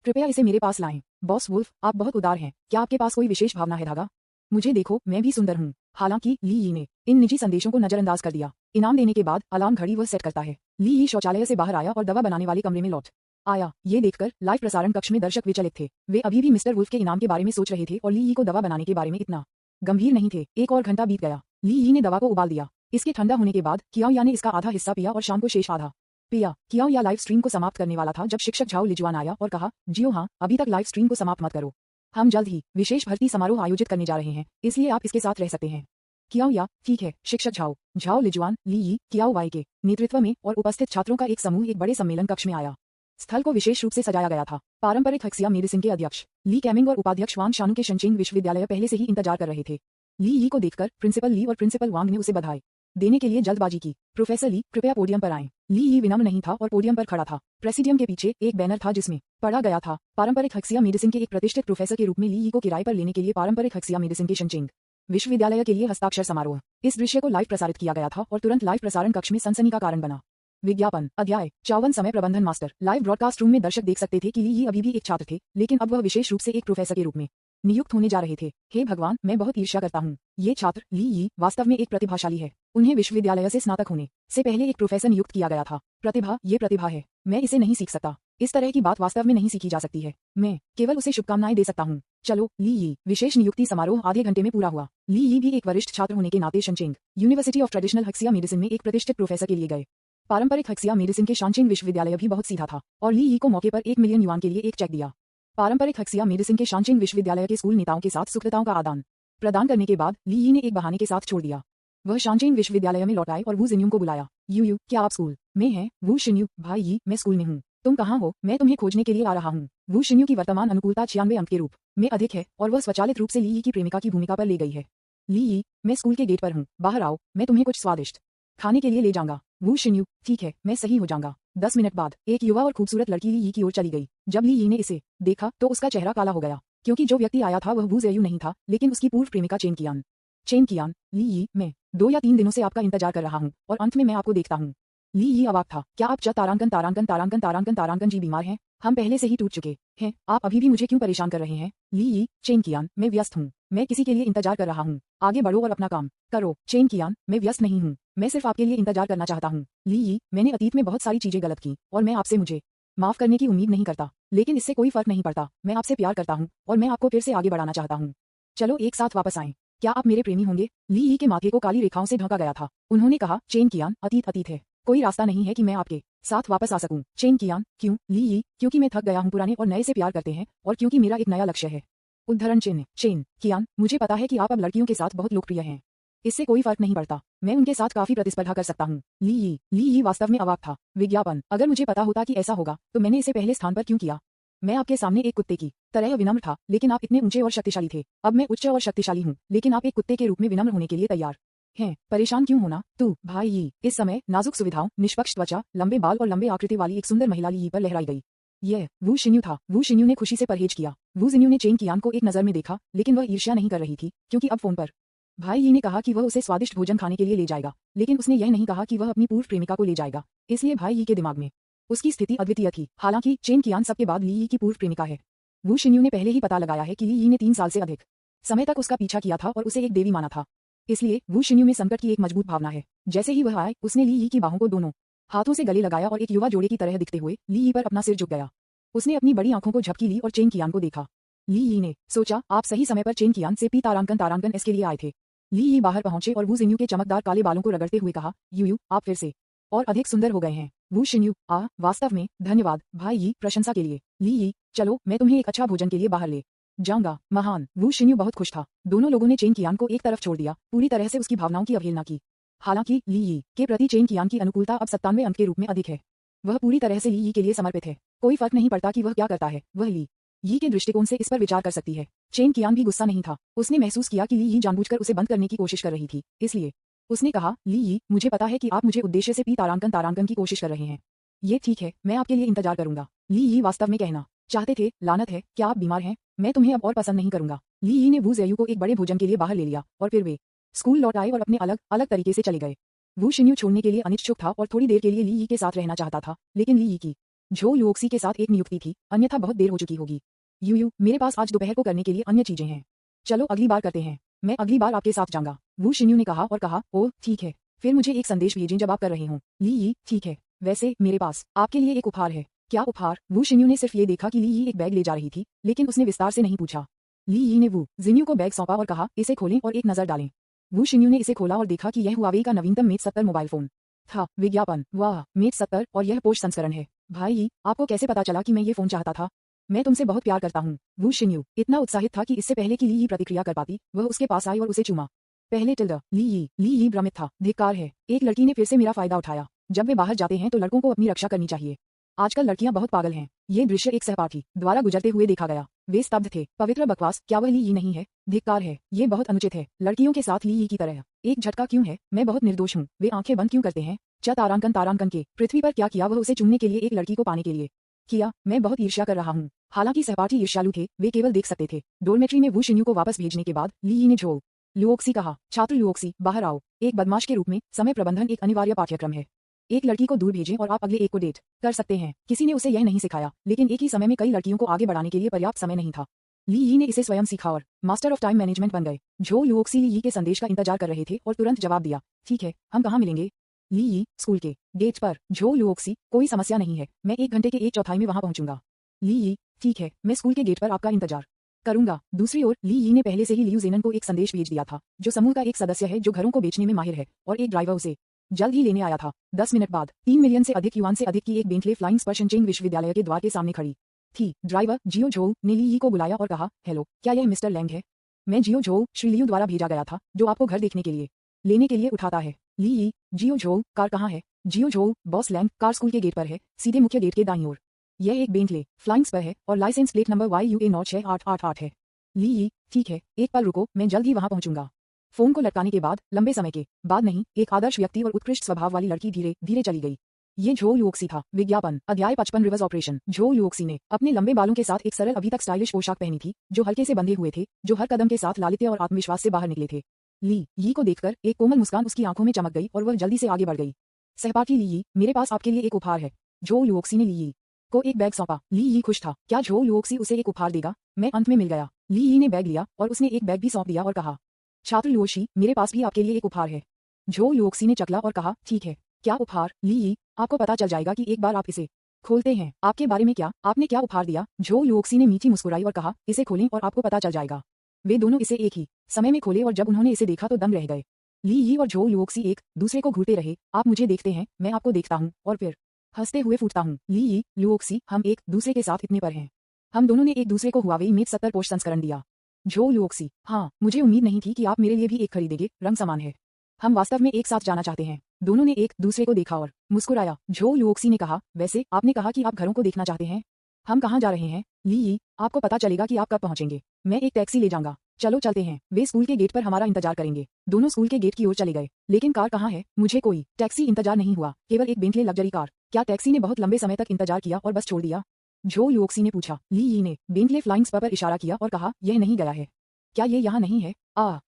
कृपया इसे मेरे पास लाएं। बॉस वुल्फ, आप बहुत उदार हैं। क्या आपके पास कोई विशेष भावना है? धागा मुझे देखो, मैं भी सुंदर हूँ। हालांकि ली यी ने इन निजी संदेशों को नजरअंदाज कर दिया। इनाम देने के बाद अलार्म घड़ी वह सेट करता है। ली यी शौचालय से बाहर आया और दवा बनाने वाले कमरे में लौट आया। ये देखकर लाइव प्रसारण कक्ष में दर्शक विचलित थे। वे अभी भी मिस्टर वुल्फ के इनाम के बारे में सोच रहे थे और ली यी को दवा बनाने के बारे में इतना गंभीर नहीं थे। 1 और घंटा बीत गया। ली यी ने दवा को उबाल दिया। इसके ठंडा होने के बाद कियाओ या ने इसका आधा हिस्सा पिया और शाम को शेष आधा पिया। कियाओ या लाइव स्ट्रीम को समाप्त करने वाला था जब शिक्षक झाओ लिजुआन आया और कहा, जियो हाँ, अभी तक लाइव स्ट्रीम को समाप्त मत करो। हम जल्द ही विशेष भर्ती समारोह आयोजित करने जा रहे हैं, इसलिए आप इसके साथ रह सकते हैं। कियाओ या, ठीक है। शिक्षक झाओ लिजुआन, ली यी, कियाओ वाई के नेतृत्व में और उपस्थित छात्रों का एक समूह एक बड़े सम्मेलन कक्ष में आया। स्थल को विशेष रूप से सजाया गया था। पारंपरिक हक्सिया मेडिसिन के अध्यक्ष ली कैमिंग और उपाध्यक्ष वांग शानु के शनचिंग विश्वविद्यालय पहले से ही इंतजार कर रहे थे। ली यी को देखकर प्रिंसिपल ली और प्रिंसिपल वांग ने उसे बधाई देने के लिए जल्दबाजी की। प्रोफेसर ली, कृपया पोडियम पर आएं। ली यी विनम्र नहीं था और पोडियम पर खड़ा था। प्रेसिडियम के पीछे एक बैनर था जिसमें पढ़ा गया था, पारंपरिक हक्सिया मेडिसिन के एक प्रतिष्ठित प्रोफेसर के रूप में ली यी को किराए पर लेने के लिए पारंपरिक हक्सिया मेडिसिन के शनचिंग विश्वविद्यालय के लिए हस्ताक्षर समारोह। इस दृश्य को लाइव प्रसारित किया गया था और तुरंत लाइव प्रसारण कक्ष में सनसनी का कारण बना। विज्ञापन अध्याय 54 समय प्रबंधन मास्टर। लाइव ब्रॉडकास्ट रूम में दर्शक देख सकते थे कि ली यी अभी भी एक छात्र थे, लेकिन अब वह विशेष रूप से एक प्रोफेसर के रूप में नियुक्त होने जा रहे थे। हे भगवान, मैं बहुत ईर्ष्या करता हूँ। ये छात्र ली यी वास्तव में एक प्रतिभाशाली है। उन्हें विश्वविद्यालय से स्नातक होने से पहले एक प्रोफेसर नियुक्त किया गया था। प्रतिभा, ये प्रतिभा है। मैं इसे नहीं सीख सकता। इस तरह की बात वास्तव में नहीं सीखी जा सकती है। मैं केवल उसे शुभकामनाएं दे सकता हूँ। चलो, ली यी विशेष नियुक्ति समारोह आधे घंटे में पूरा हुआ। ली यी भी एक वरिष्ठ छात्र होने के नाते शनचिंग यूनिवर्सिटी ऑफ ट्रेडिशनल हक्सिया मेडिसिन में एक प्रतिष्ठित प्रोफेसर के लिए गए। पारंपरिक हक्सिया मेडिसिन के शानचिंग विश्वविद्यालय भी बहुत सीधा था और ली यी को मौके पर 1 मिलियन युआन के लिए एक चेक दिया। पारंपरिक हक्सिया मेडिसिन के शानचिंग विश्वविद्यालय के स्कूल नेताओं के साथ सुकृताओं का आदान प्रदान करने के बाद ली यी ने एक बहाने के साथ छोड़ दिया। वह शानचिंग विश्वविद्यालय में लौट आए और वू जिन्यूंग को बुलाया। यू, क्या आप स्कूल में हैं? वू शिन्यू, भाई यी, मैं स्कूल में हूँ। तुम कहाँ हो? मैं तुम्हें खोजने के लिए आ रहा हूँ। वू शिन्यू की वर्तमान अनुकूलता 96 अंक के रूप में अधिक है और वह स्वचालित रूप से ली यी की प्रेमिका की भूमिका पर ले गई है। ली यी, मैं स्कूल के गेट पर हूँ, बाहर आओ, मैं तुम्हें कुछ स्वादिष्ट खाने के लिए ले जाऊंगा। वू शिन्यू, ठीक है, मैं सही हो जाऊंगा। 10 मिनट बाद एक युवा और खूबसूरत लड़की ली यी की ओर चली गई। जब ली यी ने इसे देखा तो उसका चेहरा काला हो गया, क्योंकि जो व्यक्ति आया था वह वू जेयू नहीं था, लेकिन उसकी पूर्व प्रेमिका चेन कियान। चेन कियान, ली यी, मैं 2 या 3 दिनों से आपका इंतजार कर रहा हूँ और अंत में मैं आपको देखता हूँ। ली यी अवाक था। क्या आप तारांकन जी बीमार हैं? हम पहले से ही टूट चुके हैं, आप अभी भी मुझे क्यों परेशान कर रहे हैं? ली यी, चेन कियान, मैं व्यस्त हूँ, मैं किसी के लिए इंतजार कर रहा हूँ, आगे बढ़ो और अपना काम करो। चेन कियान, मैं व्यस्त नहीं हूँ, मैं सिर्फ आपके लिए इंतजार करना चाहता हूँ। ली यी, मैंने अतीत में बहुत सारी चीजें गलत की और मैं आपसे मुझे माफ करने की उम्मीद नहीं करता, लेकिन इससे कोई फर्क नहीं पड़ता, मैं आपसे प्यार करता हूँ और मैं आपको फिर से आगे बढ़ाना चाहता हूँ। चलो एक साथ वापस आएं। क्या आप मेरे प्रेमी होंगे? ली यी के माथे को काली रेखाओं से ढका गया था। उन्होंने कहा, चेन कियान, अतीत अतीत है, कोई रास्ता नहीं है कि मैं आपके साथ वापस आ सकूं। चेन कियान, क्यों? ली यी, क्योंकि मैं थक गया हूं पुराने और नए से प्यार करते हैं और क्योंकि मेरा एक नया लक्ष्य है। उद्धरण चिन्ह। चेन कियान, मुझे पता है कि आप अब लड़कियों के साथ बहुत लोकप्रिय हैं, इससे कोई फर्क नहीं पड़ता, मैं उनके साथ काफी प्रतिस्पर्धा कर सकता हूँ। ली यी वास्तव में अवाक था। विज्ञापन, अगर मुझे पता होता कि ऐसा होगा तो मैंने इसे पहले स्थान पर क्यों किया? मैं आपके सामने एक कुत्ते की तरह विनम्र था, लेकिन आप इतने ऊंचे और शक्तिशाली थे। अब मैं उच्च और शक्तिशाली हूँ, लेकिन आप एक कुत्ते के रूप में विनम्र होने के लिए तैयार हैं। परेशान क्यों होना? तू भाई यी। इस समय नाजुक सुविधाओं, निष्पक्ष त्वचा, लंबे बाल और लंबे आकृति वाली एक सुंदर महिला ली यी पर लहराई गई। यह वू शिन्यू था। वू शिन्यू ने खुशी से परहेज किया। वू शिन्यू ने चेन कियान को एक नजर में देखा, लेकिन वह ईर्ष्या नहीं कर रही थी, क्योंकि अब फोन पर भाई यी ने कहा कि वह उसे स्वादिष्ट भोजन खाने के लिए ले जाएगा, लेकिन उसने यह नहीं कहा कि वह अपनी पूर्व प्रेमिका को ले जाएगा, इसलिए भाई यी के दिमाग में उसकी स्थिति अद्वितीय थी। हालांकि चेन कियान सबके बाद ली यी की पूर्व प्रेमिका है। वू शिन्यू ने पहले ही पता लगाया है कि ली यी ने 3 साल से अधिक समय तक उसका पीछा किया था और उसे एक देवी माना था, इसलिए वू शिन्यू में संकट की एक मजबूत भावना है। जैसे ही वह आए, उसने ली यी की बाहों को दोनों हाथों से गले लगाया और एक युवा जोड़े की तरह दिखते हुए ली यी पर अपना सिर झुक गया। उसने अपनी बड़ी आंखों को झपकी ली और चेन कियान को देखा। ली यी ने सोचा, आप सही समय पर चेन कियान से पी तारांकन एस के लिए आए थे। ली यी बाहर पहुंचे और वू शिन्यू के चमकदार काले बालों को रगड़ते हुए कहा, यू आप फिर से और अधिक सुंदर हो गए हैं। वू शिन्यू, वास्तव में धन्यवाद भाई यी, प्रशंसा के लिए। ली यी, चलो मैं तुम्हें एक अच्छा भोजन के लिए बाहर ले जाऊंगा। महान। वू शिन्यू बहुत खुश था। दोनों लोगों ने चेन कियान को एक तरफ छोड़ दिया, पूरी तरह से उसकी भावनाओं की अवहेलना की। हालांकि ली यी के प्रति चेन कियान की अनुकूलता अब 97 अंक के रूप में अधिक है। वह पूरी तरह से ली यी के लिए समर्पित है। कोई फर्क नहीं पड़ता कि वह क्या करता है, वह ली यी के दृष्टिकोण से इस पर विचार कर सकती है। चेन कियान भी गुस्सा नहीं था। उसने महसूस किया कि ली यी जानबूझकर उसे बंद करने की कोशिश कर रही थी, इसलिए उसने कहा, ली यी, मुझे पता है कि आप मुझे उद्देश्य से पी तारांकन की कोशिश कर रहे हैं। ये ठीक है, मैं आपके लिए इंतजार करूंगा। ली यी वास्तव में कहना चाहते थे, लानत है, क्या आप बीमार हैं? मैं तुम्हें अब और पसंद नहीं करूंगा। ली यी ने वू जेयू को एक बड़े भोजन के लिए बाहर ले लिया और फिर वे स्कूल लौट आए और अपने अलग अलग तरीके से चले गए। वू शिन्यू छोड़ने के लिए अनिच्छुक था और थोड़ी देर के लिए ली यी के साथ रहना चाहता था, लेकिन ली यी की झो लुओक्सी के साथ एक नियुक्ति थी, अन्यथा बहुत देर हो चुकी होगी। यू, मेरे पास आज दोपहर को करने के लिए अन्य चीजें हैं, चलो अगली बार करते हैं। मैं अगली बार आपके साथ जाऊंगा, वू शिन्यू ने कहा और कहा, ओह ठीक है, फिर मुझे एक संदेश भेजें जब आप कर रहे हों। ली यी, ठीक है, वैसे मेरे पास आपके लिए एक उपहार है। क्या उपहार? वू शिन्यू ने सिर्फ ये देखा कि ली यी एक बैग ले जा रही थी, लेकिन उसने विस्तार से नहीं पूछा। ली यी ने वू जिन्यू को बैग सौंपा और कहा, इसे खोलें और एक नजर डालें। वू शिन्यू ने इसे खोला और देखा कि यह हुआवेई का नवीनतम मेट 70 मोबाइल फोन था। विज्ञापन, वाह, मेट 70 और यह पोष संस्करण है। भाई यी, आपको कैसे पता चला कि मैं ये फोन चाहता था? मैं तुमसे बहुत प्यार करता हूँ। वू शिन्यू इतना उत्साहित था कि इससे पहले कि ली यी प्रतिक्रिया कर पाती, वह उसके पास आई और उसे चूमा। पहले ली यी भ्रमित था। धिक्कार है, एक लड़की ने फिर से मेरा फायदा उठाया। जब वे बाहर जाते हैं तो लड़कों को अपनी रक्षा करनी चाहिए। आजकल लड़कियां बहुत पागल हैं। ये दृश्य एक सहपाठी द्वारा गुजरते हुए देखा गया। वे स्तब्ध थे। पवित्र बकवास, क्या वह ली यी नहीं है? धिक्कार है, ये बहुत अनुचित है। लड़कियों के साथ ली यी की तरह एक झटका क्यों है? मैं बहुत निर्दोष हूँ। वे आंखें बंद क्यों करते हैं? तारांकन के पृथ्वी पर क्या किया वह उसे चुनने के लिए एक लड़की को पाने के लिए किया। मैं बहुत ईर्ष्या कर रहा हूँ। हालांकि सहपाठी ईर्ष्यालु थे, वे केवल देख सकते थे। डोरमेट्री में वू शिन्यू को वापस भेजने के बाद ली यी ने झो लुओक्सी कहा, छात्र लुओक्सी, बाहर आओ। एक बदमाश के रूप में समय प्रबंधन एक अनिवार्य पाठ्यक्रम है। एक लड़की को दूर भेजें और आप अगले एक को डेट कर सकते हैं। किसी ने उसे यह नहीं सिखाया, लेकिन एक ही समय में कई लड़कियों को आगे बढ़ाने के लिए पर्याप्त समय नहीं था। ली यी ने इसे स्वयं सीखा और मास्टर ऑफ टाइम मैनेजमेंट बन गए। झो लुओक्सी ली यी के संदेश का इंतजार कर रहे थे और तुरंत जवाब दिया, ठीक है, हम कहाँ मिलेंगे? ली यी, स्कूल के गेट पर। झो लुओक्सी, कोई समस्या नहीं है, मैं 1 घंटे के 1/4 में वहां पहुंचूंगा। ली यी, ठीक है, मैं स्कूल के गेट पर आपका इंतजार करूंगा। दूसरी ओर ली यी ने पहले से ही लियू जेनन को एक संदेश भेज दिया था, जो समूह का एक सदस्य है जो घरों को बेचने में माहिर है, और एक ड्राइवर उसे जल्द ही लेने आया था। 10 मिनट बाद 3 मिलियन से अधिक युआन से अधिक की एक बेंटले फ्लाइंग स्पर्शनचेंग विश्वविद्यालय के द्वार के सामने खड़ी थी। ड्राइवर जियो झोउ ने ली यी को बुलाया और कहा, हेलो, क्या यह मिस्टर लैंग है? मैं जियो झोउ, श्री लियू द्वारा भेजा गया था, जो आपको घर देखने के लिए लेने के लिए उठाता है। ली यी, जियो झोउ, कार कहाँ है? जियो Zhou, boss Lang, car school के गेट पर है, सीधे मुख्य गेट के दाईं ओर। यह एक बेंटले फ्लाइंग स्पर है और लाइसेंस प्लेट नंबर YUA 96888 है। ली यी, ठीक है, एक पल रुको, मैं जल्द ही वहां पहुंचूंगा। फोन को लटकाने के बाद लंबे समय के बाद नहीं, एक आदर्श व्यक्ति और उत्कृष्ट स्वभाव वाली लड़की धीरे धीरे चली गई। ये झो लुओक्सी था। विज्ञापन अध्याय 55 रिवर्स ऑपरेशन। झो लुओक्सी ने अपने लंबे बालों के साथ एक सरल अभी तक स्टाइलिश पोशाक पहनी थी, जो हल्के से बंधे हुए थे, जो हर कदम के साथ लालित्य और आत्मविश्वास से बाहर निकले थे। ली यी को देखकर एक कोमल मुस्कान उसकी आंखों में चमक गई और वह जल्दी से आगे बढ़ गई। सहपाठी ली यी, मेरे पास आपके लिए एक उपहार है। झो लुओक्सी ने ली यी को एक बैग सौंपा। ली यी खुश था। क्या झो लुओक्सी उसे एक उपहार देगा? मैं अंत में मिल गया। ली यी ने बैग लिया और उसने एक बैग भी सौंप दिया और कहा, छात्र लुओशी, मेरे पास भी आपके लिए एक उपहार है। झो लुओक्सी ने चकला और कहा, ठीक है, क्या उपहार? ली यी, आपको पता चल जाएगा कि एक बार आप इसे खोलते हैं। आपके बारे में क्या? आपने क्या उपहार दिया? झो लुओक्सी ने मीठी मुस्कुराई और कहा, इसे खोलें और आपको पता चल जाएगा। वे दोनों इसे एक ही समय में खोले और जब उन्होंने इसे देखा तो दंग रह गए। ली यी और झो लुओक्सी एक दूसरे को घूरते रहे। आप मुझे देखते हैं, मैं आपको देखता हूँ और फिर हंसते हुए फूटता हूँ। ली यी, लुओक्सी, हम एक दूसरे के साथ इतने पर हैं। हम दोनों ने एक दूसरे को हुआवेई मेट 70 पोस्ट संस्करण दिया। झो लुओक्सी, हाँ, मुझे उम्मीद नहीं थी कि आप मेरे लिए भी एक खरीदेंगे। रंग समान है। हम वास्तव में एक साथ जाना चाहते हैं। दोनों ने एक दूसरे को देखा और मुस्कुराया। झो लुओक्सी ने कहा, वैसे आपने कहा कि आप घरों को देखना चाहते हैं। हम कहाँ जा रहे हैं? ली यी, आपको पता चलेगा कि आप कब पहुंचेंगे। मैं एक टैक्सी ले जाऊंगा। चलो चलते हैं। वे स्कूल के गेट पर हमारा इंतजार करेंगे। दोनों स्कूल के गेट की ओर चले गए। लेकिन कार कहाँ है? मुझे कोई टैक्सी इंतजार नहीं हुआ, केवल एक बेंटले लग्जरी कार। क्या टैक्सी ने बहुत लंबे समय तक इंतजार किया और बस छोड़ दिया? झो लुओक्सी ने पूछा। ली यी ने बेंटले फ्लाइंग स्पर पर इशारा किया और कहा, यह नहीं गया है। क्या ये यहाँ नहीं है?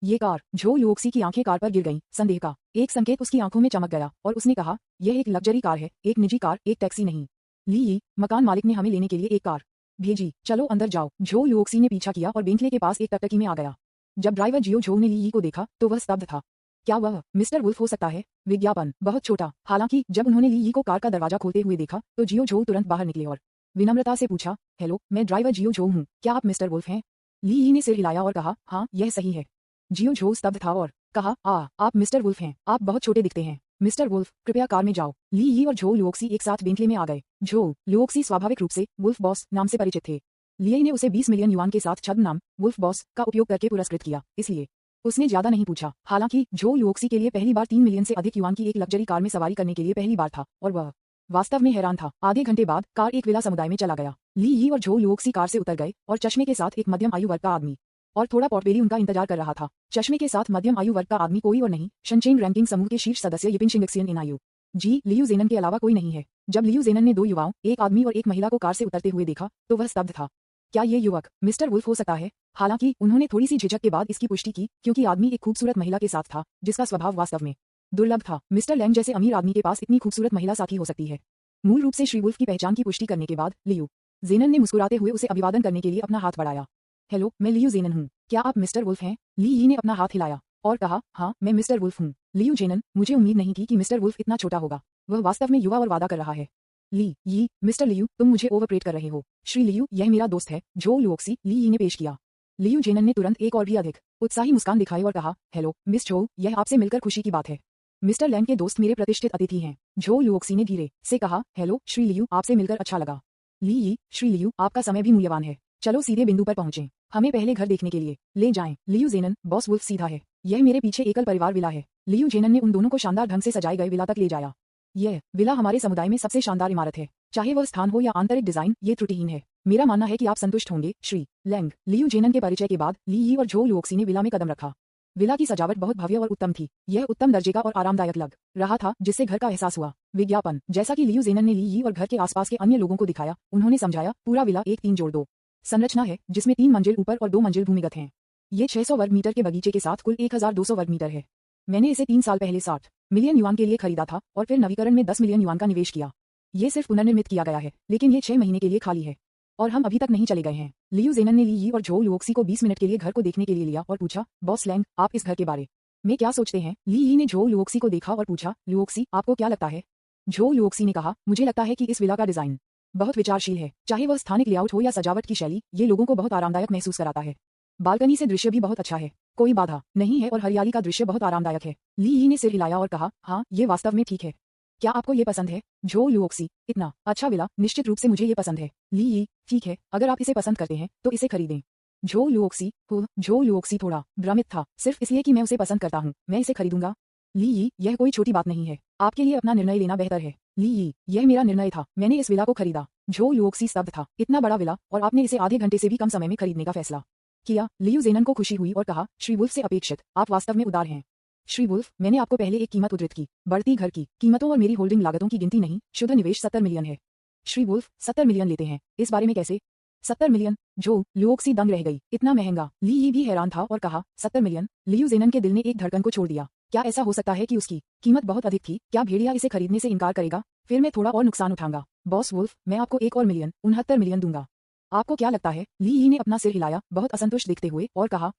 ये कार। झो लुओक्सी की आंखें कार पर गिर गईं। संदेह का एक संकेत उसकी आंखों में चमक गया और उसने कहा, यह एक लग्जरी कार है, एक निजी कार, एक टैक्सी नहीं। ली यी, मकान मालिक ने हमें लेने के लिए एक कार भेजी। चलो अंदर जाओ। झो लुओक्सी ने पीछा किया और बेंटले के पास एक टकटकी में आ गया। जब ड्राइवर जियो झो ने ली यी को देखा तो वह स्तब्ध था। क्या वह मिस्टर वुल्फ हो सकता है? विज्ञापन बहुत छोटा। हालांकि जब उन्होंने ली यी को कार का दरवाजा खोलते हुए देखा तो जियो झो तुरंत बाहर निकले और विनम्रता से पूछा, हेलो, मैं ड्राइवर जियो झो हूँ, क्या आप मिस्टर वुल्फ हैं? ली यी ने सिर हिलाया और कहा, हाँ, यह सही है। जियो झो स्तब्ध था और कहा, आप मिस्टर वुल्फ हैं, आप बहुत छोटे दिखते हैं। मिस्टर वुल्फ, कृपया कार में जाओ। ली यी और झो लुओक्सी एक साथ बेंटले में आ गए। झो लुओक्सी स्वाभाविक रूप से वुल्फ बॉस नाम से परिचित थे। ली यी ने उसे 20 मिलियन युआन के साथ छद्म नाम वुल्फ बॉस का उपयोग करके पुरस्कृत किया, इसलिए उसने ज्यादा नहीं पूछा। हालांकि झो लुओक्सी के लिए पहली बार 3 मिलियन से अधिक युआन की एक लग्जरी कार में सवारी करने के लिए पहली बार था और वह वास्तव में हैरान था। आधे घंटे बाद कार एक विला समुदाय में चला गया। ली यी और झो लुओक्सी कार से उतर गए और चश्मे के साथ एक मध्यम आयु वर्ग का आदमी और थोड़ा पॉटबेरी उनका इंतजार कर रहा था। चश्मे के साथ मध्यम आयु वर्ग का आदमी कोई और नहीं, शनचेन रैंकिंग समूह के शीर्ष सदस्य यिपिन शिंगक्सियन इनायू जी लियू जेनन के अलावा कोई नहीं है। जब लियू जेनन ने दो युवाओं, एक आदमी और एक महिला को कार से उतरते हुए देखा तो वह स्तब्ध था। क्या ये युवक मिस्टर वुल्फ हो सकता है? हालांकि उन्होंने थोड़ी सी झिझक के बाद इसकी पुष्टि की, क्योंकि आदमी एक खूबसूरत महिला के साथ था जिसका स्वभाव वास्तव में दुर्लभ था। मिस्टर लैंग जैसे अमीर आदमी के पास इतनी खूबसूरत महिला साथी हो सकती है। मूल रूप से श्री वुल्फ की पहचान की पुष्टि करने के बाद लियू जेनन ने मुस्कुराते हुए उसे अभिवादन करने के लिए अपना हाथ बढ़ाया। हेलो, मैं लियू जेनन हूँ, क्या आप मिस्टर वुल्फ हैं? ली यी ने अपना हाथ हिलाया और कहा, हाँ, मैं मिस्टर वुल्फ हूँ। लियू जेनन, मुझे उम्मीद नहीं थी कि मिस्टर वुल्फ इतना छोटा होगा। वह वास्तव में युवा और वादा कर रहा है। ली यी, मिस्टर लियू, तुम मुझे ओवरप्रेट कर रहे हो। श्री लियू, यह मेरा दोस्त है, झो लुओक्सी, ली यी ने पेश किया। लियू जेनन ने तुरंत एक और भी अधिक उत्साही मुस्कान दिखाई और कहा, हेलो मिस झो, यह आपसे मिलकर खुशी की बात है। मिस्टर लैंग के दोस्त मेरे प्रतिष्ठित अतिथि हैं। झो लुओक्सी ने धीरे से कहा, हेलो श्री लियू, आपसे मिलकर अच्छा लगा। ली यी, श्री लियू, आपका समय भी मूल्यवान है, चलो सीधे बिंदु पर पहुंचें। हमें पहले घर देखने के लिए ले जाएं। लियू जेनन, बॉस वुल्फ सीधा है। यह मेरे पीछे एकल परिवार विला है। लियू जेनन ने उन दोनों को शानदार ढंग से सजाए गए विला तक ले जाया। यह विला हमारे समुदाय में सबसे शानदार इमारत है, चाहे वह स्थान हो या आंतरिक डिजाइन, ये त्रुटिहीन है। मेरा मानना है कि आप संतुष्ट होंगे, श्री लैंग। लियू जेनन के परिचय के बाद ली यी और झो लुओक्सी ने विला में कदम रखा। विला की सजावट बहुत भव्य और उत्तम थी। यह उत्तम दर्जे का और आरामदायक लग रहा था, जिससे घर का एहसास हुआ। विज्ञापन जैसा कि लियू जेनन ने ली यी और घर के आसपास के अन्य लोगों को दिखाया, उन्होंने समझाया, पूरा विला एक 3-2 संरचना है, जिसमें 3 मंजिल ऊपर और 2 मंजिल भूमिगत हैं। ये 600 वर्ग मीटर के बगीचे के साथ कुल 1200 वर्ग मीटर है। मैंने इसे 3 साल पहले 60 मिलियन युआन के लिए खरीदा था और फिर नवीकरण में 10 मिलियन युआन का निवेश किया। ये सिर्फ पुनर्निर्मित किया गया है, लेकिन ये 6 महीने के लिए खाली है और हम अभी तक नहीं चले गए हैं। लियू जेनन ने ली यी और झो लुओक्सी को 20 मिनट के लिए घर को देखने के लिए लिया और पूछा, बॉस लैंग, आप इस घर के बारे में क्या सोचते हैं? ली यी ने झो लुओक्सी को देखा और पूछा, लुओक्सी, आपको क्या लगता है? झो लुओक्सी ने कहा, मुझे लगता है कि इस विला का डिजाइन बहुत विचारशील है, चाहे वह स्थानिक लेआउट हो या सजावट की शैली, ये लोगों को बहुत आरामदायक महसूस कराता है। बालकनी से दृश्य भी बहुत अच्छा है, कोई बाधा नहीं है और हरियाली का दृश्य बहुत आरामदायक है। ली यी ने सिर हिलाया और कहा, हाँ, ये वास्तव में ठीक है। क्या आपको ये पसंद है? झो लुओक्सी, इतना अच्छा विला, निश्चित रूप से मुझे ये पसंद है। ली यी, ठीक है, अगर आप इसे पसंद करते हैं तो इसे खरीदें। झो लुओक्सी थोड़ा भ्रमित था। सिर्फ इसलिए कि मैं उसे पसंद करता हूँ, मैं इसे खरीदूंगा? ली यी, यह कोई छोटी बात नहीं है, आपके लिए अपना निर्णय लेना बेहतर है। ली, यह मेरा निर्णय था, मैंने इस विला को खरीदा। जो यूओक्सी स्तब्ध था, इतना बड़ा विला, और आपने इसे आधे घंटे से भी कम समय में खरीदने का फैसला किया। लियू जेनन को खुशी हुई और कहा, श्री वुल्फ से अपेक्षित, आप वास्तव में उदार हैं। श्री वुल्फ, मैंने आपको पहले एक कीमत उद्धृत की, बढ़ती घर की कीमतों और मेरी होल्डिंग लागतों की गिनती नहीं, शुद्ध निवेश 70 मिलियन है। श्री वुल्फ, 70 मिलियन लेते हैं, इस बारे में कैसे? 70 मिलियन? जो यूओक्सी दंग रह गई, इतना महंगा? ली भी हैरान था और कहा, 70 मिलियन? लियू जेनन के दिल ने एक धड़कन को छोड़ दिया। क्या ऐसा हो सकता है कि उसकी कीमत बहुत अधिक थी? क्या भेड़िया इसे खरीदने से इनकार करेगा? फिर मैं थोड़ा और नुकसान उठाऊंगा। बॉस वुल्फ, मैं आपको एक और मिलियन, 69 मिलियन दूंगा। आपको क्या लगता है? ली ने अपना सिर हिलाया, बहुत असंतुष्ट दिखते हुए, और कहा,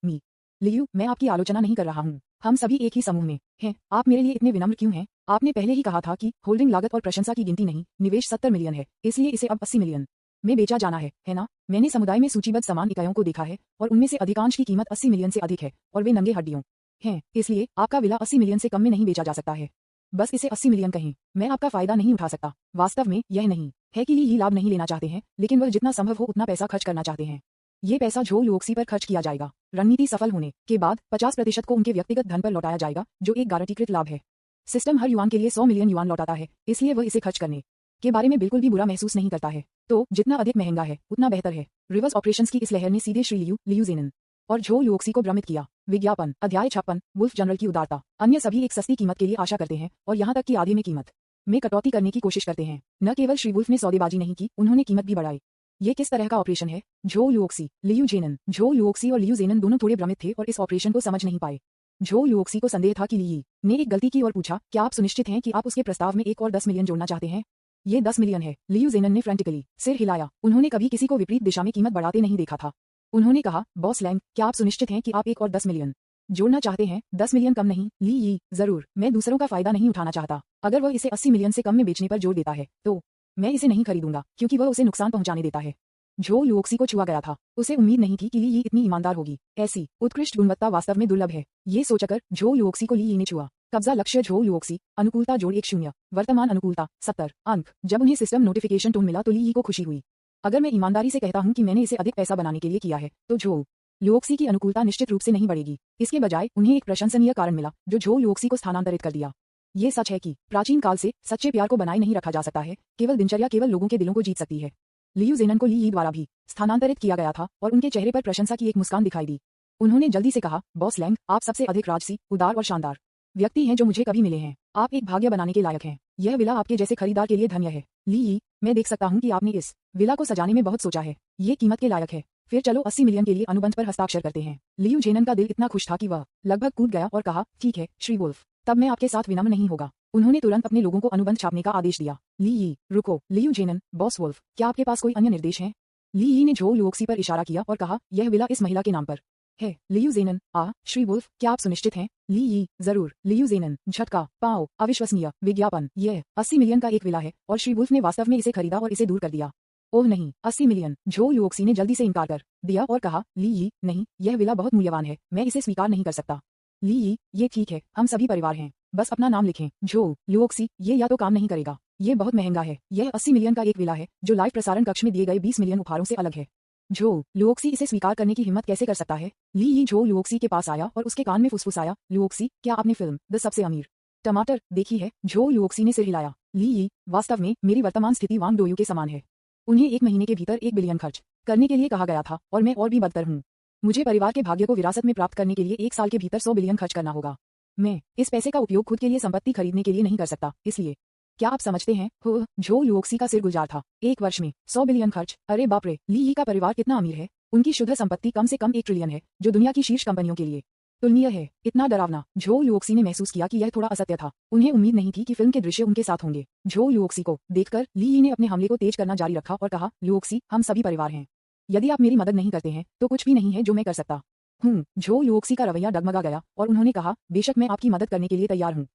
लियू, मैं आपकी आलोचना नहीं कर रहा हूँ, हम सभी एक ही समूह में हैं। आप मेरे लिए इतने विनम्र क्यों हैं? आपने पहले ही कहा था कि होल्डिंग लागत और प्रशंसा की गिनती नहीं, निवेश 70 मिलियन है, इसलिए इसे अब 80 मिलियन में बेचा जाना है ना? मैंने समुदाय में सूचीबद्ध समान इकाइयों को देखा है, और उनमें से अधिकांश की कीमत 80 मिलियन से अधिक है, और वे नंगे हड्डियों हैं, इसलिए आपका विला 80 मिलियन से कम में नहीं बेचा जा सकता है। बस इसे 80 मिलियन कहें, मैं आपका फायदा नहीं उठा सकता। वास्तव में यह नहीं है कि ये लाभ नहीं लेना चाहते हैं, लेकिन वह जितना संभव हो उतना पैसा खर्च करना चाहते हैं। ये पैसा जो यूओक्सी पर खर्च किया जाएगा, रणनीति सफल होने के बाद 50% को उनके व्यक्तिगत धन पर लौटाया जाएगा, जो एक गारंटीकृत लाभ है। सिस्टम हर युआन के लिए 100 मिलियन युआन लौटाता है, इसलिए वह इसे खर्च करने के बारे में बिल्कुल भी बुरा महसूस नहीं करता है। तो जितना अधिक महंगा है, उतना बेहतर है। रिवर्स ऑपरेशंस की इस लहर ने सीधे श्री लियू जेनन और जो यूओक्सी को भ्रमित किया। विज्ञापन अध्याय 56, वुल्फ जनरल की उदारता। अन्य सभी एक सस्ती कीमत के लिए आशा करते हैं, और यहाँ तक कि आधे में कीमत में कटौती करने की कोशिश करते हैं। न केवल श्री वुल्फ ने सौदेबाजी नहीं की, उन्होंने कीमत भी बढ़ाई। ये किस तरह का ऑपरेशन है? जो यूओक्सी, लियू जेनन, जो यूओक्सी और लियू जेनन दोनों थोड़े भ्रमित थे और इस ऑपरेशन को समझ नहीं पाए। जो यूओक्सी को संदेह था कि ली ने एक गलती की और पूछा, क्या आप सुनिश्चित हैं कि आप उसके प्रस्ताव में एक और 10 मिलियन जोड़ना चाहते हैं? ये 10 मिलियन है। लियू जेनन ने फ्रेंटिकली सिर हिलाया। उन्होंने कभी किसी को विपरीत दिशा में कीमत बढ़ाते नहीं देखा था। उन्होंने कहा, बॉस लैंग, क्या आप सुनिश्चित हैं कि आप एक और 10 मिलियन जोड़ना चाहते हैं? 10 मिलियन कम नहीं? ली, जरूर, मैं दूसरों का फायदा नहीं उठाना चाहता। अगर वह इसे 80 मिलियन से कम में बेचने पर जोर देता है, तो मैं इसे नहीं खरीदूंगा, क्योंकि वह उसे नुकसान पहुंचाने देता है। जो यूओक्सी को छुआ गया था, उसे उम्मीद नहीं थी कि ली इतनी ईमानदार होगी। ऐसी उत्कृष्ट गुणवत्ता वास्तव में दुर्लभ है। ये सोचकर जो यूओक्सी को ली ने छुआ। कब्जा लक्ष्य जो यूओक्सी, अनुकूलता जोड़ 1-0, वर्तमान अनुकूलता 70 अंक। जब उन्हें सिस्टम नोटिफिकेशन टोन मिला तो ली को खुशी हुई। अगर मैं ईमानदारी से कहता हूं कि मैंने इसे अधिक पैसा बनाने के लिए किया है, तो जो यूओक्सी की अनुकूलता निश्चित रूप से नहीं बढ़ेगी। इसके बजाय उन्हें एक प्रशंसनीय कारण मिला, जो यूओक्सी को स्थानांतरित कर दिया। ये सच है कि प्राचीन काल से सच्चे प्यार को बनाए नहीं रखा जा सकता है, केवल दिनचर्या केवल लोगों के दिलों को जीत सकती है। लियू जेनन को ली द्वारा भी स्थानांतरित किया गया था, और उनके चेहरे पर प्रशंसा की एक मुस्कान दिखाई दी। उन्होंने जल्दी से कहा, बॉस लैंग, आप सबसे अधिक राजसी, उदार और शानदार व्यक्ति हैं जो मुझे कभी मिले हैं। आप एक भाग्य बनाने के लायक हैं। यह विला आपके जैसे खरीदार के लिए धन्य है। ली, मैं देख सकता हूं कि आपने इस विला को सजाने में बहुत सोचा है। ये कीमत के लायक है। फिर चलो 80 मिलियन के लिए अनुबंध पर हस्ताक्षर करते हैं। लियू जेनन का दिल इतना खुश था कि वह लगभग कूद गया और कहा, ठीक है श्री वुल्फ, तब मैं आपके साथ विनम्र नहीं होगा। उन्होंने तुरंत अपने लोगों को अनुबंध छापने का आदेश दिया। ली, रुको। लियू जेनन, बॉस वुल्फ, क्या आपके पास कोई अन्य निर्देश हैं? ली ने जो यूओक्सी पर इशारा किया और कहा, यह विला इस महिला के नाम पर है। लियू जेनन, श्री वुल्फ, क्या आप सुनिश्चित हैं? ली, जरूर। लियू जेनन, झटका, पाओ, अविश्वसनीय। विज्ञापन, यह 80 मिलियन का एक विला है, और श्री वुल्फ ने वास्तव में इसे खरीदा और इसे दूर कर दिया। ओह नहीं, 80 मिलियन। जो यूओक्सी ने जल्दी से इनकार कर दिया और कहा, ली, नहीं, यह विला बहुत मूल्यवान है, मैं इसे स्वीकार नहीं कर सकता। ली, ये ठीक है, हम सभी परिवार हैं, बस अपना नाम लिखें। जो यूओक्सी, ये या तो काम नहीं करेगा, ये बहुत महंगा है। यह 80 मिलियन का एक विला है, जो लाइव प्रसारण कक्ष में दिए गए 20 मिलियन उपहारों से अलग है। जो यूओक्सी इसे स्वीकार करने की हिम्मत कैसे कर सकता है? ली जो यूओक्सी के पास आया और उसके कान में फुसफुसाया, यूओक्सी, क्या आपने फिल्म द सबसे अमीर टमाटर देखी है? जो यूओक्सी ने सिर हिलाया। ली, वास्तव में मेरी वर्तमान स्थिति वांग डोयू के समान है। उन्हें 1 महीने के भीतर 1 बिलियन खर्च करने के लिए कहा गया था, और मैं और भी बदतर हूँ। मुझे परिवार के भाग्य को विरासत में प्राप्त करने के लिए 1 साल के भीतर 100 बिलियन खर्च करना होगा। मैं इस पैसे का उपयोग खुद के लिए संपत्ति खरीदने के लिए नहीं कर सकता, इसलिए क्या आप समझते हैं? हो, जो यूओक्सी का सिर गुलजार था। 1 वर्ष में 100 बिलियन खर्च, अरे बाप रे। ली का परिवार कितना अमीर है। उनकी शुद्ध संपत्ति कम से कम 1 ट्रिलियन है, जो दुनिया की शीर्ष कंपनियों के लिए तुलनीय है। इतना डरावना। जो यूओक्सी ने महसूस किया कि यह थोड़ा असत्य था। उन्हें उम्मीद नहीं थी कि फिल्म के दृश्य उनके साथ होंगे। जो यूओक्सी को देखकर ली ने अपने हमले को तेज करना जारी रखा और कहा, यूओक्सी, हम सभी परिवार हैं। यदि आप मेरी मदद नहीं करते हैं, तो कुछ भी नहीं है जो मैं कर सकता हूँ। जो यूओक्सी का रवैया डगमगा गया, और उन्होंने कहा, बेशक मैं आपकी मदद करने के लिए तैयार हूँ,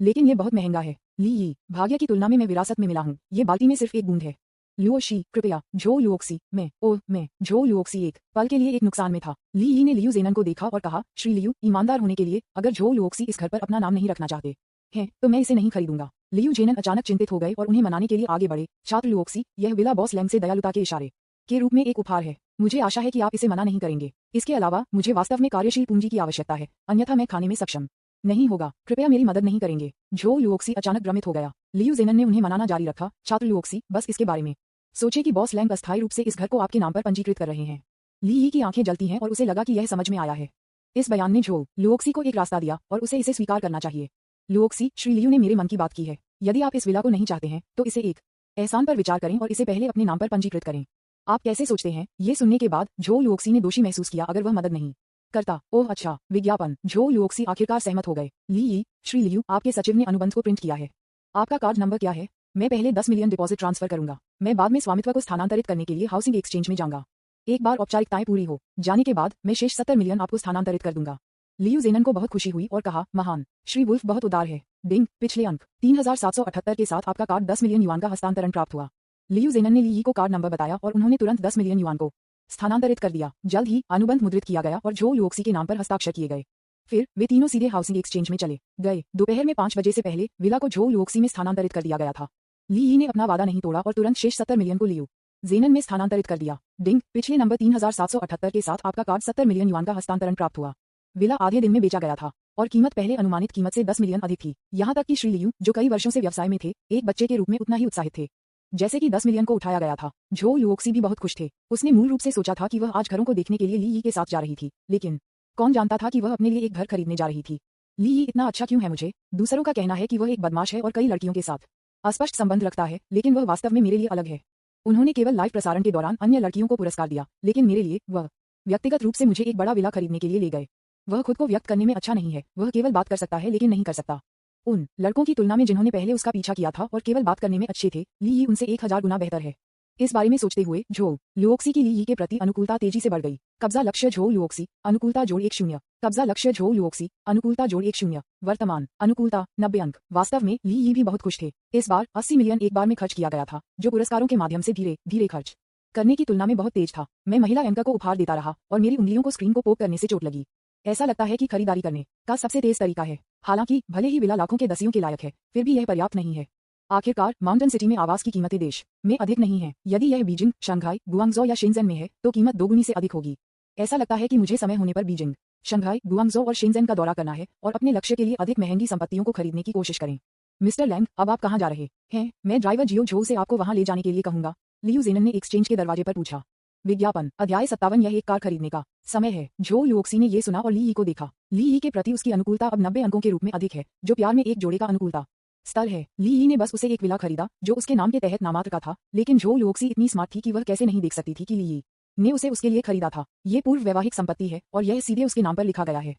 लेकिन ये बहुत महंगा है। ली, भाग्य की तुलना में मैं विरासत में मिला हूँ। ये बाल्टी में सिर्फ एक बूंद है। लियोशी, कृपया। जो यूओक्सी, मैं जो यूओक्सी एक पल के लिए एक नुकसान में था। ली ने लियू जेनन को देखा और कहा, श्री लियू, ईमानदार होने के लिए, अगर जो यूओक्सी इस घर पर अपना नाम नहीं रखना चाहते हैं, तो मैं इसे नहीं खरीदूंगा। लियू जेनन अचानक चिंतित हो गए और उन्हें मनाने के लिए आगे बढ़े। छात्र यूओक्सी, यह विला बॉस लैंग से दयालुता के इशारे के रूप में एक उपहार है। मुझे आशा है कि आप इसे मना नहीं करेंगे। इसके अलावा मुझे वास्तव में कार्यशील पूंजी की आवश्यकता है, अन्यथा मैं खाने में सक्षम नहीं होगा, कृपया मेरी मदद नहीं करेंगे। झो लुओक्सी अचानक भ्रमित हो गया। लियू जेनन ने उन्हें मनाना जारी रखा, छात्र लुओक्सी, बस इसके बारे में सोचे कि बॉस लैंग अस्थायी रूप से इस घर को आपके नाम पर पंजीकृत कर रहे हैं। ली यी की आंखें जलती हैं और उसे लगा कि यह समझ में आया है। इस बयान ने झो लुओक्सी को एक रास्ता दिया और उसे इसे स्वीकार करना चाहिए। लुओक्सी, श्री लियू ने मेरे मन की बात की है। यदि आप इस विला को नहीं चाहते हैं तो इसे एक एहसान पर विचार करें और इसे पहले अपने नाम पर पंजीकृत करें। आप कैसे सोचते हैं? ये सुनने के बाद झो लुओक्सी ने दोषी महसूस किया अगर वह मदद नहीं करता। ओह अच्छा, विज्ञापन। झो लुओक्सी आखिरकार सहमत हो गए। ली यी, श्री लियू, आपके सचिव ने अनुबंध को प्रिंट किया है। आपका कार्ड नंबर क्या है? मैं पहले 10 मिलियन डिपॉजिट ट्रांसफर करूंगा। मैं बाद में स्वामित्व को स्थानांतरित करने के लिए हाउसिंग एक्सचेंज में जाऊंगा। एक बार औपचारिकताएं पूरी हो जाने के बाद मैं शेष 70 मिलियन आपको स्थानांतरित कर दूंगा। लियू जेनन को बहुत खुशी हुई और कहा, महान श्री वुल्फ बहुत उदार है। डिंग, पिछले अंक 3778 के साथ आपका कार्ड 10 मिलियन युआन का हस्तांतरण प्राप्त हुआ। लियू जेनन ने ली यी को कार्ड नंबर बताया और उन्होंने तुरंत 10 मिलियन युआन को स्थानांतरित कर दिया। जल्द ही अनुबंध मुद्रित किया गया और झो लुओक्सी के नाम पर हस्ताक्षर किए गए। फिर वे तीनों सीधे हाउसिंग एक्सचेंज में चले गए। दोपहर में 5 बजे से पहले विला को झो लुओक्सी में स्थानांतरित कर दिया गया था। ली यी ने अपना वादा नहीं तोड़ा और तुरंत शेष 70 मिलियन को लियू जेनन में स्थानांतरित कर दिया। डिंग, पिछले नंबर 3778 के साथ आपका कार्ड 70 मिलियन युआन का हस्तांतरण प्राप्त हुआ। विला आधे दिन में बेचा गया था और कीमत पहले अनुमानित कीमत से 10 मिलियन अधिक थी। यहाँ तक कि श्री लियू, जो कई वर्षों से व्यवसाय में थे, एक बच्चे के रूप में उतना ही उत्साहित थे जैसे कि 10 मिलियन को उठाया गया था। झो लुओक्सी भी बहुत खुश थे। उसने मूल रूप से सोचा था कि वह आज घरों को देखने के लिए ली यी के साथ जा रही थी, लेकिन कौन जानता था कि वह अपने लिए एक घर खरीदने जा रही थी। ली यी इतना अच्छा क्यों है? मुझे दूसरों का कहना है कि वह एक बदमाश है और कई लड़कियों के साथ अस्पष्ट संबंध रखता है, लेकिन वह वास्तव में मेरे लिए अलग है। उन्होंने केवल लाइव प्रसारण के दौरान अन्य लड़कियों को पुरस्कार दिया, लेकिन मेरे लिए वह व्यक्तिगत रूप से मुझे एक बड़ा विला खरीदने के लिए ले गए। वह खुद को व्यक्त करने में अच्छा नहीं है। वह केवल बात कर सकता है लेकिन नहीं कर सकता। उन लड़कों की तुलना में जिन्होंने पहले उसका पीछा किया था और केवल बात करने में अच्छे थे, ली यी उनसे 1000 गुना बेहतर है। इस बारे में सोचते हुए झो लुओक्सी की ली यी के प्रति अनुकूलता तेजी से बढ़ गई। कब्जा लक्ष्य झो लुओक्सी, अनुकूलता जोड़ 10। कब्जा लक्ष्य झो लुओक्सी, अनुकूलता जोड़ 10। वर्तमान अनुकूलता 90 अंक। वास्तव में ली यी भी बहुत खुश थे। इस बार 80 मिलियन एक बार में खर्च किया गया था, जो पुरस्कारों के माध्यम से धीरे धीरे खर्च करने की तुलना में बहुत तेज था। मैं महिला एंकर को उपहार देता रहा और मेरी उंगलियों को स्क्रीन को पोक करने से चोट लगी। ऐसा लगता है कि खरीदारी करने का सबसे तेज तरीका है। हालांकि भले ही विला लाखों के दसियों के लायक है, फिर भी यह पर्याप्त नहीं है। आखिरकार माउंटेन सिटी में आवास की कीमतें देश में अधिक नहीं है। यदि यह बीजिंग, शंघाई, गुआंगझो या शेंजन में है तो कीमत दोगुनी से अधिक होगी। ऐसा लगता है कि मुझे समय होने पर बीजिंग, शंघाई, गुआंगझो और शेंजन का दौरा करना है और अपने लक्ष्य के लिए अधिक महंगी संपत्तियों को खरीदने की कोशिश करें। मिस्टर लैंग, अब आप कहाँ जा रहे हैं? मैं ड्राइवर जियो झो से आपको वहां ले जाने के लिए कहूंगा, लियू जेनन ने एक्सचेंज के दरवाजे पर पूछा। विज्ञापन अध्याय 57। यह एक कार खरीदने का समय है। झो लुओक्सी ने यह सुना और ली यी को देखा। ली यी के प्रति उसकी अनुकूलता अब 90 अंकों के रूप में अधिक है, जो प्यार में एक जोड़े का अनुकूलता स्तर है। ली यी ने बस उसे एक विला खरीदा जो उसके नाम के तहत नामात्र का था, लेकिन झो लुओक्सी इतनी स्मार्ट थी कि वह कैसे नहीं देख सकती थी कि ली यी ने उसे उसके लिए खरीदा था। ये पूर्व वैवाहिक संपत्ति है और यह सीधे उसके नाम पर लिखा गया है।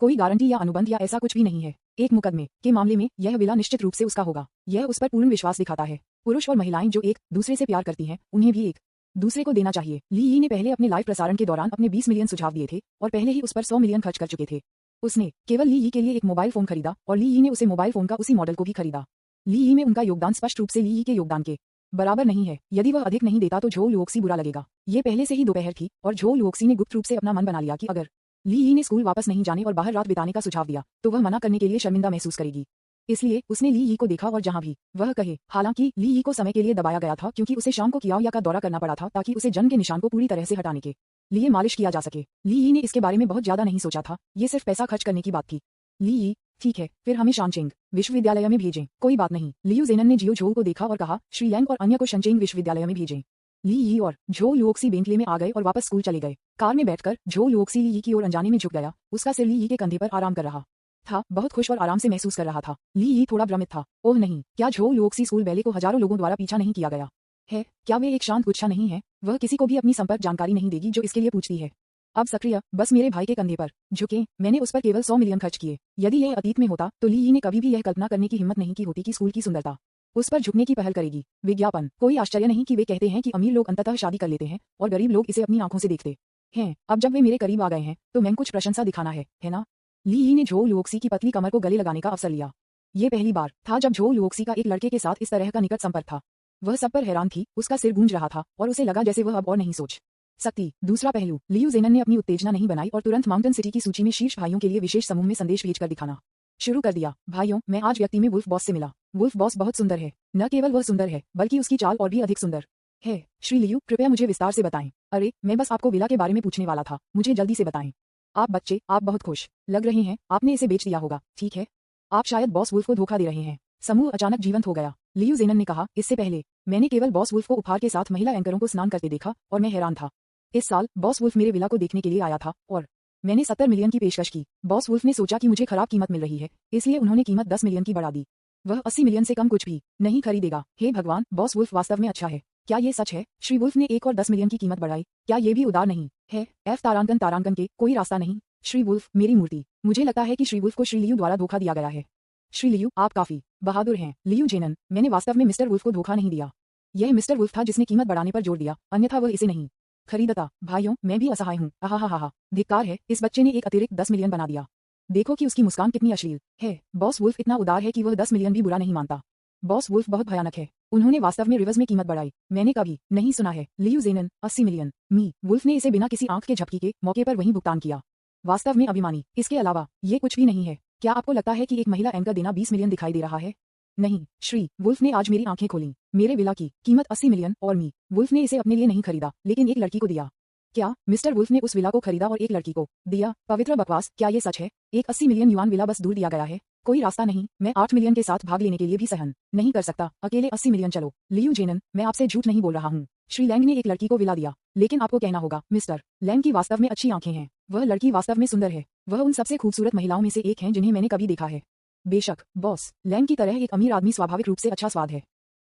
कोई गारंटी या अनुबंध या ऐसा कुछ भी नहीं है। एक मुकदमे के मामले में यह विला निश्चित रूप से उसका होगा। यह उस पर पूर्ण विश्वास दिखाता है। पुरुष और महिलाएं जो एक दूसरे से प्यार करती हैं, उन्हें भी एक दूसरे को देना चाहिए। ली यी ने पहले अपने लाइव प्रसारण के दौरान अपने 20 मिलियन सुझाव दिए थे और पहले ही उस पर 100 मिलियन खर्च कर चुके थे। उसने केवल ली यी के लिए एक मोबाइल फोन खरीदा और ली यी ने उसे मोबाइल फोन का उसी मॉडल को भी खरीदा। ली यी में उनका योगदान स्पष्ट रूप से ली यी के योगदान के बराबर नहीं है। यदि वह अधिक नहीं देता तो झो लुओक्सी बुरा लगेगा। ये पहले से ही दोपहर थी और झो लुओक्सी ने गुप्त रूप से अपना मन बना लिया कि अगर ली यी ने स्कूल वापस नहीं जाने और बाहर रात बिताने का सुझाव दिया तो वह मना करने के लिए शर्मिंदा महसूस करेगी। इसलिए उसने ली यी को देखा और जहां भी वह कहे। हालांकि ली यी को समय के लिए दबाया गया था क्योंकि उसे शाम को कियाओया का दौरा करना पड़ा था ताकि उसे जन्म के निशान को पूरी तरह से हटाने के लिए मालिश किया जा सके। ली यी ने इसके बारे में बहुत ज्यादा नहीं सोचा था, ये सिर्फ पैसा खर्च करने की बात थी। ली यी, ठीक है, फिर हमें शानचेंग विश्वविद्यालय में भेजें। कोई बात नहीं। लियू जेनन ने जियो झो को देखा और कहा, श्री लैंग और अन्य को शानचेंग विश्वविद्यालय में भेजें। ली यी और झो लुओक्सी बेंटले में आ गए और वापस स्कूल चले गए। कार में बैठकर झो लुओक्सी ली यी की ओर अनजाने में झुक गया। उसका सिर ली यी के कंधे पर आराम कर रहा था। बहुत खुश और आराम से महसूस कर रहा था। ली यी थोड़ा भ्रमित था। ओह नहीं, क्या झो लुओक्सी स्कूल बैले को हजारों लोगों द्वारा पीछा नहीं किया गया है? क्या वे एक शांत गुच्छा नहीं है? वह किसी को भी अपनी संपर्क जानकारी नहीं देगी जो इसके लिए पूछती है। अब सक्रिय बस मेरे भाई के कंधे पर झुके। मैंने उस पर केवल 100 मिलियन खर्च किए। यदि यह अतीत में होता तो ली यी ने कभी भी यह कल्पना करने की हिम्मत नहीं की होती कि स्कूल की सुंदरता उस पर झुकने की पहल करेगी। विज्ञापन, कोई आश्चर्य नहीं कि वे कहते हैं कि अमीर लोग अंततः शादी कर लेते हैं और गरीब लोग इसे अपनी आंखों से देखते हैं। अब जब वे मेरे करीब आ गए हैं तो मैं कुछ प्रशंसा दिखाना है ना? ली यी ने झो लुओक्सी की पतली कमर को गले लगाने का अवसर लिया। ये पहली बार था जब झो लुओक्सी का एक लड़के के साथ इस तरह का निकट संपर्क था। वह सब पर हैरान थी। उसका सिर गूंज रहा था और उसे लगा जैसे वह अब और नहीं सोच सकती। दूसरा पहलू, लियू जेनन ने अपनी उत्तेजना नहीं बनाई और तुरंत माउंटेन सिटी की सूची में शीर्ष भाइयों के लिए विशेष समूह में संदेश भेजकर दिखाना शुरू कर दिया। भाइयों, मैं आज व्यक्ति में वुल्फ बॉस से मिला। वुल्फ बॉस बहुत सुंदर है। न केवल वह सुंदर है बल्कि उसकी चाल और भी अधिक सुंदर है। श्री लियू, कृपया मुझे विस्तार से बताएं। अरे, मैं बस आपको विला के बारे में पूछने वाला था, मुझे जल्दी से बताएं। आप बच्चे, आप बहुत खुश लग रहे हैं, आपने इसे बेच दिया होगा, ठीक है? आप शायद बॉस वुल्फ को धोखा दे रहे हैं। समूह अचानक जीवंत हो गया। लियू जेनन ने कहा, इससे पहले मैंने केवल बॉस वुल्फ को उपहार के साथ महिला एंकरों को स्नान करते देखा और मैं हैरान था। इस साल बॉस वुल्फ मेरे विला को देखने के लिए आया था और मैंने 70 मिलियन की पेशकश की। बॉस वुल्फ ने सोचा कि मुझे खराब कीमत मिल रही है, इसलिए उन्होंने कीमत 10 मिलियन की बढ़ा दी। वह 80 मिलियन से कम कुछ भी नहीं खरीदेगा। हे भगवान, बॉस वुल्फ वास्तव में अच्छा है। क्या ये सच है? श्री वुल्फ ने 1 और 10 मिलियन की कीमत बढ़ाई। क्या ये भी उदार नहीं है? एफ तारांकन के कोई रास्ता नहीं। श्री वुल्फ, मेरी मूर्ति। मुझे लगता है कि श्री वुल्फ को श्री लियू द्वारा धोखा दिया गया है। श्री लियू, आप काफी बहादुर हैं। लियू जेनन, मैंने वास्तव में मिस्टर वुल्फ को धोखा नहीं दिया। यह मिस्टर वुल्फ था जिसने कीमत बढ़ाने पर जोर दिया, अन्यथा वह इसे नहीं खरीदता। भाइयों, मैं भी असहाय हूँ। आहा, धिक्कार है, इस बच्चे ने एक अतिरिक्त 10 मिलियन बना दिया। देखो कि उसकी मुस्कान कितनी अश्लील है। बॉस वुल्फ इतना उदार है कि वह 10 मिलियन भी बुरा नहीं मानता। बॉस वुल्फ बहुत भयानक है। उन्होंने वास्तव में रिवर्स में कीमत बढ़ाई। मैंने कभी नहीं सुना है। Liu जेनन, 80 million. मी वुल्फ ने इसे बिना किसी आंख के झपकी के मौके पर वहीं भुगतान किया। वास्तव में अभिमानी। इसके अलावा ये कुछ भी नहीं है। क्या आपको लगता है कि एक महिला एंकर देना 20 मिलियन दिखाई दे रहा है? नहीं, श्री वुल्फ ने आज मेरी आंखें खोली। मेरे विला की कीमत 80 मिलियन और मी वुल्फ ने इसे अपने लिए नहीं खरीदा, लेकिन एक लड़की को दिया। क्या मिस्टर वुल्फ ने उस विला को खरीदा और एक लड़की को दिया? पवित्र बकवास, क्या ये सच है? एक 80 मिलियन युआन विला बस दूर दिया गया है। कोई रास्ता नहीं। मैं 8 मिलियन के साथ भाग लेने के लिए भी सहन नहीं कर सकता। अकेले 80 मिलियन चलो। लियू जेनन, मैं आपसे झूठ नहीं बोल रहा हूँ। श्री लैंग ने एक लड़की को विला दिया, लेकिन आपको कहना होगा, मिस्टर लैंग की वास्तव में अच्छी आंखें हैं। वह लड़की वास्तव में सुंदर है। वह उन सबसे खूबसूरत महिलाओं में से एक है जिन्हें मैंने कभी देखा है। बेशक, बॉस लैंग की तरह एक अमीर आदमी स्वाभाविक रूप से अच्छा स्वाद है।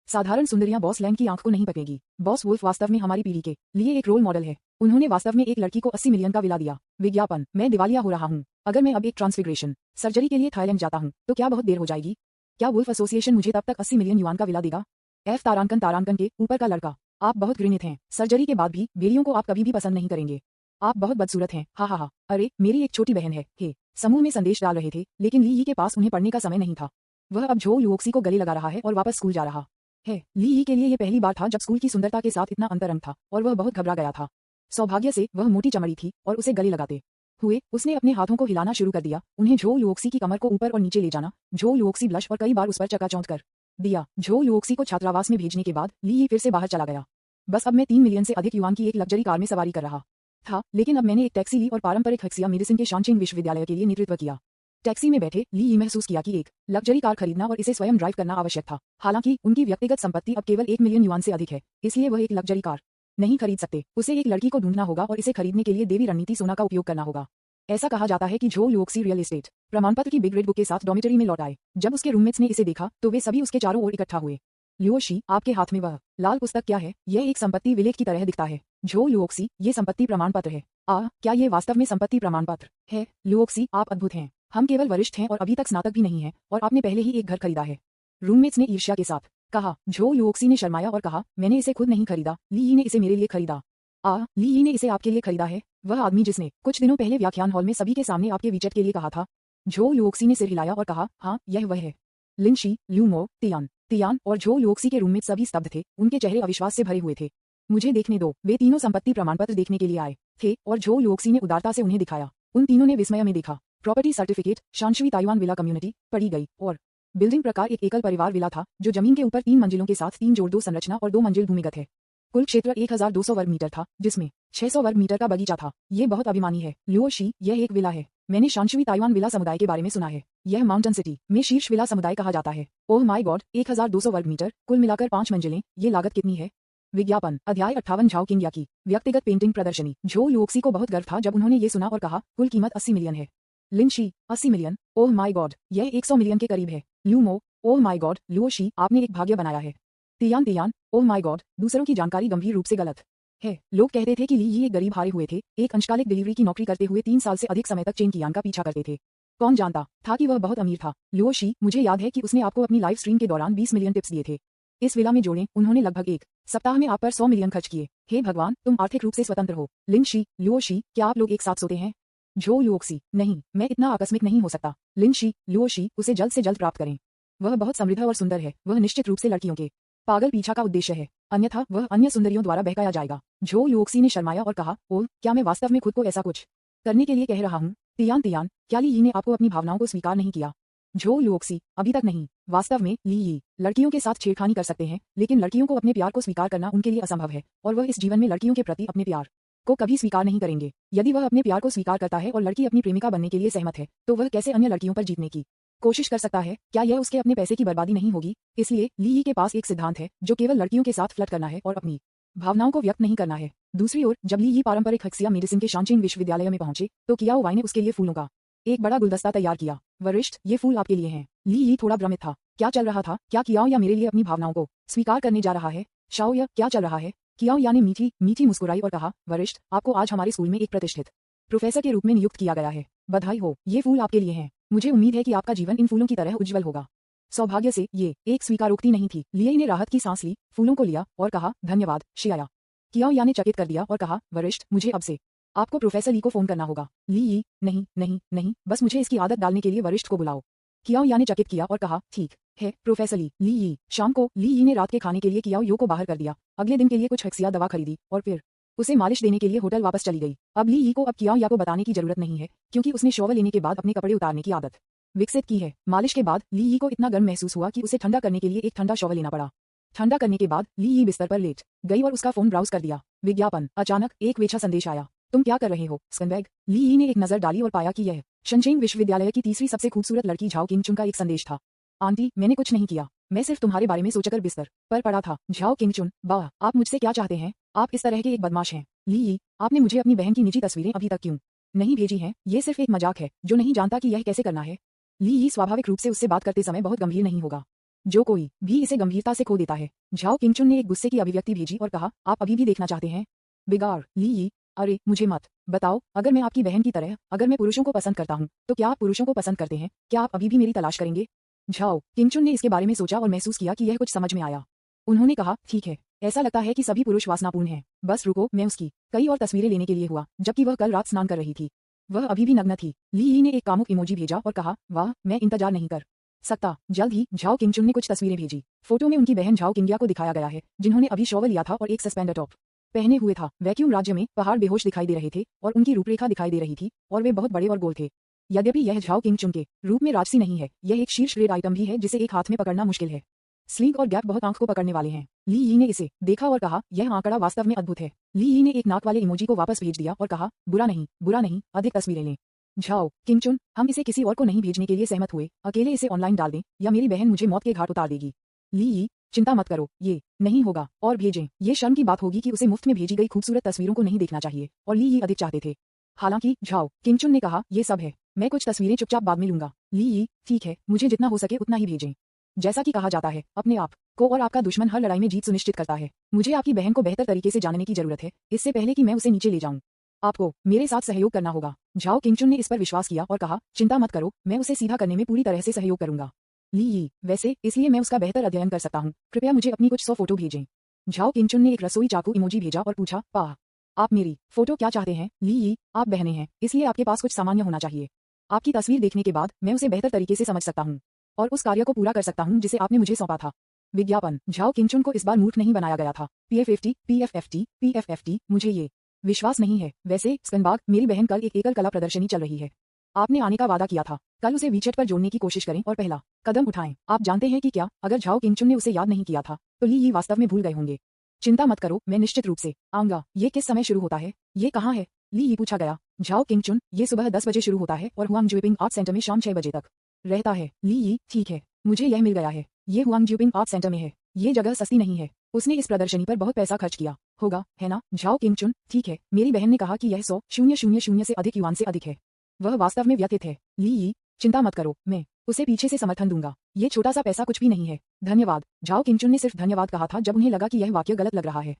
साधारण सुंदरियां बॉस लैंग की आंख को नहीं पकड़ेगी। बॉस वुल्फ वास्तव में हमारी पीढ़ी के लिए एक रोल मॉडल है। उन्होंने वास्तव में एक लड़की को 80 मिलियन का विला दिया। विज्ञापन, मैं दिवालिया हो रहा हूँ। अगर मैं अब एक ट्रांसफिग्रेशन सर्जरी के लिए थाईलैंड जाता हूँ तो क्या बहुत देर हो जाएगी? क्या वुल्फ एसोसिएशन मुझे तब तक 80 मिलियन युआन का विला देगा? एफ तारांकन के ऊपर का लड़का, आप बहुत घृणित हैं। सर्जरी के बाद भी बेलियों को आप कभी भी पसंद नहीं करेंगे। आप बहुत बदसूरत हैं। हा। अरे, मेरी एक छोटी बहन है। हे, समूह में संदेश डाल रहे थे, लेकिन ली यी के पास उन्हें पढ़ने का समय नहीं था। वह अब झो युओक्सी को गले लगा रहा है और वापस स्कूल जा रहा है। ली यी के लिए यह पहली बार था जब स्कूल की सुंदरता के साथ इतना अंतरंग था और वह बहुत घबरा गया था। सौभाग्य से वह मोटी चमड़ी थी और उसे गले लगाते हुए उसने अपने हाथों को हिलाना शुरू कर दिया, उन्हें झो युओक्सी की कमर को ऊपर और नीचे ले जाना। झो युओक्सी ब्लश और कई बार उस पर चकाचौंध कर दिया। झो युओक्सी को छात्रावास में भेजने के बाद ली यी फिर से बाहर चला गया। बस अब मैं 3 मिलियन से अधिक युआन की एक लग्जरी कार में सवारी कर रहा था, लेकिन अब मैंने एक टैक्सी ली और पारंपरिक हक्सिया मेडिसिन के शानचिंग विश्वविद्यालय के लिए नेतृत्व किया। टैक्सी में बैठे ली यी महसूस किया कि एक लग्जरी कार खरीदना और इसे स्वयं ड्राइव करना आवश्यक था। हालांकि उनकी व्यक्तिगत संपत्ति अब केवल 1 मिलियन युआन से अधिक है, इसलिए वह एक लग्जरी कार नहीं खरीद सकते। उसे एक लड़की को ढूंढना होगा और इसे खरीदने के लिए देवी रणनीति सोना का उपयोग करना होगा। ऐसा कहा जाता है कि झो युओक्सी रियल एस्टेट प्रमाणपत्र की बिग रेड बुक के साथ डॉर्मिटरी में लौट आए। जब उसके रूममेट्स ने इसे देखा तो वे सभी उसके चारों ओर इकट्ठा हुए। लियोशी, आपके हाथ में वह लाल पुस्तक क्या है? यह एक संपत्ति विलेख की तरह दिखता है। झो युओक्सी, ये संपत्ति प्रमाण पत्र है। क्या ये वास्तव में संपत्ति प्रमाण पत्र है? लियोक्सी, आप अद्भुत हैं। हम केवल वरिष्ठ हैं और अभी तक स्नातक भी नहीं हैं, और आपने पहले ही एक घर खरीदा है। रूममेट्स ने ईर्ष्या के साथ कहा। झो युओक्सी ने शर्माया और कहा, मैंने इसे खुद नहीं खरीदा, ली यी ने इसे मेरे लिए खरीदा। ली यी ने इसे आपके लिए खरीदा है? वह आदमी जिसने कुछ दिनों पहले व्याख्यान हॉल में सभी के सामने आपके विचेट के लिए कहा था। झो युओक्सी ने सिर हिलाया और कहा, हाँ, यह वह है। लिनशी, ल्यूमो, तियान और झो युओक्सी के रूममेट सभी स्तब्ध थे। उनके चेहरे अविश्वास से भरे हुए थे। मुझे देखने दो। वे तीनों संपत्ति प्रमाणपत्र देखने के लिए आए थे और झो युओक्सी ने उदारता से उन्हें दिखाया। उन तीनों ने विस्मय में देखा। प्रॉपर्टी सर्टिफिकेट, शांशवी ताइवान विला कम्युनिटी पढ़ी गई और बिल्डिंग प्रकार एक एकल परिवार विला था जो जमीन के ऊपर 3 मंजिलों के साथ 3 जोड़ 2 संरचना और 2 मंजिल भूमिगत है। कुल क्षेत्र 1200 वर्ग मीटर था, जिसमें 600 वर्ग मीटर का बगीचा था। ये बहुत अभिमानी है। लियोशी, यह एक विला है। मैंने शांशवी ताइवान विला समुदाय के बारे में सुना है। यह माउंटेन सिटी में शीर्ष विला समुदाय कहा जाता है। ओह माय गॉड, 1200 वर्ग मीटर, कुल मिलाकर 5 मंजिलें। ये लागत कितनी है? विज्ञापन, अध्याय 58 झाओ किंग या की व्यक्तिगत पेंटिंग प्रदर्शनी। झो युओक्सी को बहुत गर्व था जब उन्होंने ये सुना और कहा, कुल कीमत 80 मिलियन है। लिनशी, 80 मिलियन? ओह माय गॉड, यह 100 मिलियन के करीब है। ल्यूमो, ओह माय गॉड, लियोशी, आपने एक भाग्य बनाया है। तियान, ओह माय गॉड, दूसरों की जानकारी गंभीर रूप से गलत है। लोग कहते थे कि ली यी एक गरीब हारे हुए थे, एक अंशकालिक डिलीवरी की नौकरी करते हुए 3 साल से अधिक समय तक चेन कियान का पीछा करते थे। कौन जानता था कि वह बहुत अमीर था। लियोशी, मुझे याद है कि उसने आपको अपनी लाइव स्ट्रीम के दौरान 20 मिलियन टिप्स दिए थे। इस विला में जोड़ें, उन्होंने लगभग एक सप्ताह में आप पर 100 मिलियन खर्च किए। हे भगवान, तुम आर्थिक रूप से स्वतंत्र हो। लिनशी, लियोशी, क्या आप लोग एक साथ सोते हैं? झो युओक्सी, नहीं, मैं इतना आकस्मिक नहीं हो सकता। लिनशी, लियोशी, उसे जल्द से जल्द प्राप्त करें। वह बहुत समृद्ध और सुंदर है। वह निश्चित रूप से लड़कियों के पागल पीछा का उद्देश्य है, अन्यथा वह अन्य सुंदरियों द्वारा बहकाया जाएगा। झो युओक्सी ने शर्माया और कहा, ओह, क्या मैं वास्तव में खुद को ऐसा कुछ करने के लिए कह रहा हूँ? तियान, क्या ली यी ने आपको अपनी भावनाओं को स्वीकार नहीं किया? झो युओक्सी, अभी तक नहीं। वास्तव में ली यी लड़कियों के साथ छेड़खानी कर सकते हैं, लेकिन लड़कियों को अपने प्यार को स्वीकार करना उनके लिए असंभव है, और वह इस जीवन में लड़कियों के प्रति अपने प्यार को कभी स्वीकार नहीं करेंगे। यदि वह अपने प्यार को स्वीकार करता है और लड़की अपनी प्रेमिका बनने के लिए सहमत है, तो वह कैसे अन्य लड़कियों पर जीतने की कोशिश कर सकता है? क्या यह उसके अपने पैसे की बर्बादी नहीं होगी? इसलिए ली यी के पास एक सिद्धांत है जो केवल लड़कियों के साथ फ्लर्ट करना है और अपनी भावनाओं को व्यक्त नहीं करना है। दूसरी ओर जब ली यी पारंपरिक हक्सिया मेडिसिन के शानचिन विश्वविद्यालय में पहुंचे तो कियाओ वाई ने उसके लिए फूलों का एक बड़ा गुलदस्ता तैयार किया। वरिष्ठ, ये फूल आपके लिए हैं। ली यी थोड़ा भ्रमित था। क्या चल रहा था? क्या कियाओ या मेरे लिए अपनी भावनाओं को स्वीकार करने जा रहा है? शाओ या क्या चल रहा है? कियाओ या ने मीठी मीठी मुस्कुराई और कहा, वरिष्ठ, आपको आज हमारे स्कूल में एक प्रतिष्ठित प्रोफेसर के रूप में नियुक्त किया गया है। बधाई हो, ये फूल आपके लिए हैं। मुझे उम्मीद है कि आपका जीवन इन फूलों की तरह उज्जवल होगा। सौभाग्य से ये एक स्वीकारोक्ति नहीं थी। लियी ने राहत की सांस ली, फूलों को लिया और कहा, धन्यवाद शियाया। कियाओ या ने चकित कर दिया और कहा, वरिष्ठ, मुझे अब से आपको प्रोफेसर ली को फोन करना होगा। ली यी, नहीं नहीं नहीं, बस मुझे इसकी आदत डालने के लिए वरिष्ठ को बुलाओ। कियाओ या ने चकित किया और कहा, ठीक है प्रोफेसर ली। ली यी। शाम को ली यी ने रात के खाने के लिए कियाओ यो को बाहर कर दिया। अगले दिन के लिए कुछ हक्सिया दवा खरीदी और फिर उसे मालिश देने के लिए होटल वापस चली गई। अब ली यी को अब कियाओ या को बताने की जरूरत नहीं है, क्योंकि उसने शॉवर लेने के बाद अपने कपड़े उतारने की आदत विकसित की है। मालिश के बाद ली यी को इतना गर्म महसूस हुआ कि उसे ठंडा करने के लिए एक ठंडा शॉवर लेना पड़ा। ठंडा करने के बाद ली यी बिस्तर पर लेट गई और उसका फोन ब्राउज कर दिया। विज्ञापन। अचानक एक वेछा संदेश आया, तुम क्या कर रहे हो स्कंबैग? ली यी ने एक नजर डाली और पाया कि यह शनचेन विश्वविद्यालय की तीसरी सबसे खूबसूरत लड़की झाओ किंगचुन का एक संदेश था। आंटी, मैंने कुछ नहीं किया, मैं सिर्फ तुम्हारे बारे में सोचकर बिस्तर पर पड़ा था। झाओ किंगचुन, वाह, आप मुझसे क्या चाहते हैं? आप इस तरह के एक बदमाश हैं। ली यी, आपने मुझे अपनी बहन की निजी तस्वीरें अभी तक क्यों नहीं भेजी हैं? ये सिर्फ एक मजाक है जो नहीं जानता कि यह कैसे करना है। ली यी स्वाभाविक रूप से उससे बात करते समय बहुत गंभीर नहीं होगा। जो कोई भी इसे गंभीरता से खो देता है। झाओ किंगचुन ने एक गुस्से की अभिव्यक्ति भेजी और कहा, आप अभी भी देखना चाहते हैं? बिगाड़। ली यी, अरे मुझे मत बताओ, अगर मैं आपकी बहन की तरह अगर मैं पुरुषों को पसंद करता हूँ तो क्या आप पुरुषों को पसंद करते हैं? क्या आप अभी भी मेरी तलाश करेंगे? झाओ किंगचुन ने इसके बारे में सोचा और महसूस किया कि यह कुछ समझ में आया। उन्होंने कहा, ठीक है, ऐसा लगता है कि सभी पुरुष वासनापूर्ण हैं। बस रुको, मैं उसकी कई और तस्वीरें लेने के लिए हुआ जबकि वह कल रात स्नान कर रही थी। वह अभी भी नग्न थी। ली यी ने एक कामुक इमोजी भेजा और कहा, वाह, मैं इंतजार नहीं कर सकता। जल्द ही झाओ किंगचुन ने कुछ तस्वीरें भेजी। फोटो में उनकी बहन झाओ किंगिया को दिखाया गया है, जिन्होंने अभी शॉवर लिया था और एक सस्पेंडर टॉप पहने हुए था। वैक्यूम राज्य में पहाड़ बेहोश दिखाई दे रहे थे और उनकी रूपरेखा दिखाई दे रही थी और वे बहुत बड़े और गोल थे। यद्यपि यह झाओ किंगचुन के रूप में राजसी नहीं है, यह एक शीर्ष ग्रेड आइटम भी है जिसे एक हाथ में पकड़ना मुश्किल है। स्लीक और गैप बहुत आंख को पकड़ने वाले हैं। ली यी ने इसे देखा और कहा, यह आंकड़ा वास्तव में अद्भुत है। ली यी ने एक नाक वाले इमोजी को वापस भेज दिया और कहा, बुरा नहीं, अधिक तस्वीरें लें। झाओ किंगचुन, हम इसे किसी और को नहीं भेजने के लिए सहमत हुए। अकेले इसे ऑनलाइन डाल दें या मेरी बहन मुझे मौत के घाट उतार देगी। ली यी, चिंता मत करो, ये नहीं होगा। और भेजें, ये शर्म की बात होगी कि उसे मुफ्त में भेजी गई खूबसूरत तस्वीरों को नहीं देखना चाहिए। और ली यी अधिक चाहते थे। हालांकि झाओ किंगचुन ने कहा, ये सब है, मैं कुछ तस्वीरें चुपचाप बाद में लूंगा। ली यी, ठीक है, मुझे जितना हो सके उतना ही भेजें। जैसा कि कहा जाता है, अपने आप को और आपका दुश्मन हर लड़ाई में जीत सुनिश्चित करता है। मुझे आपकी बहन को बेहतर तरीके से जानने की जरूरत है, इससे पहले कि मैं उसे नीचे ले जाऊं। आपको मेरे साथ सहयोग करना होगा। झाओ किंगचुन ने इस पर विश्वास किया और कहा, चिंता मत करो, मैं उसे सीधा करने में पूरी तरह से सहयोग करूंगा। ली यी, वैसे इसलिए मैं उसका बेहतर अध्ययन कर सकता हूँ। कृपया मुझे अपनी कुछ 100 फोटो भेजें। झाओ किंगचुन ने एक रसोई चाकू इमोजी भेजा और पूछा, पाह, आप मेरी फोटो क्या चाहते हैं? ली यी, आप बहनें हैं, इसलिए आपके पास कुछ सामान्य होना चाहिए। आपकी तस्वीर देखने के बाद मैं उसे बेहतर तरीके से समझ सकता हूँ और उस कार्य को पूरा कर सकता हूँ जिसे आपने मुझे सौंपा था। विज्ञापन। झाओ किंगचुन को इस बार मूर्ख नहीं बनाया गया था। PFFT, मुझे ये विश्वास नहीं है। वैसे स्कंबाग, मेरी बहन कल एक एकल कला प्रदर्शनी चल रही है। आपने आने का वादा किया था। कल उसे वीचेट पर जोड़ने की कोशिश करें और पहला कदम उठाएं। आप जानते हैं कि क्या, अगर झाओ किंगचुन ने उसे याद नहीं किया था तो ली यी वास्तव में भूल गए होंगे। चिंता मत करो, मैं निश्चित रूप से आऊंगा। ये किस समय शुरू होता है? ये कहाँ है? ली यी पूछा गया। झाओ किंगचुन, ये सुबह 10 बजे शुरू होता है और हुआंगजुपिंग आर्ट सेंटर में शाम 6 बजे तक रहता है। ली यी, ठीक है, मुझे यह मिल गया है। ये हुआंगजुपिंग आर्ट सेंटर में है। ये जगह सस्ती नहीं है। उसने इस प्रदर्शनी पर बहुत पैसा खर्च किया होगा, है ना? झाओ किंगचुन, ठीक है, मेरी बहन ने कहा कि यह 100,000 से अधिक युआन से अधिक है। वह वास्तव में व्यतीत है। ली यी, चिंता मत करो, मैं उसे पीछे से समर्थन दूंगा। ये छोटा सा पैसा कुछ भी नहीं है। धन्यवाद। झाओ किंगचुन ने सिर्फ धन्यवाद कहा था जब उन्हें लगा कि यह वाक्य गलत लग रहा है।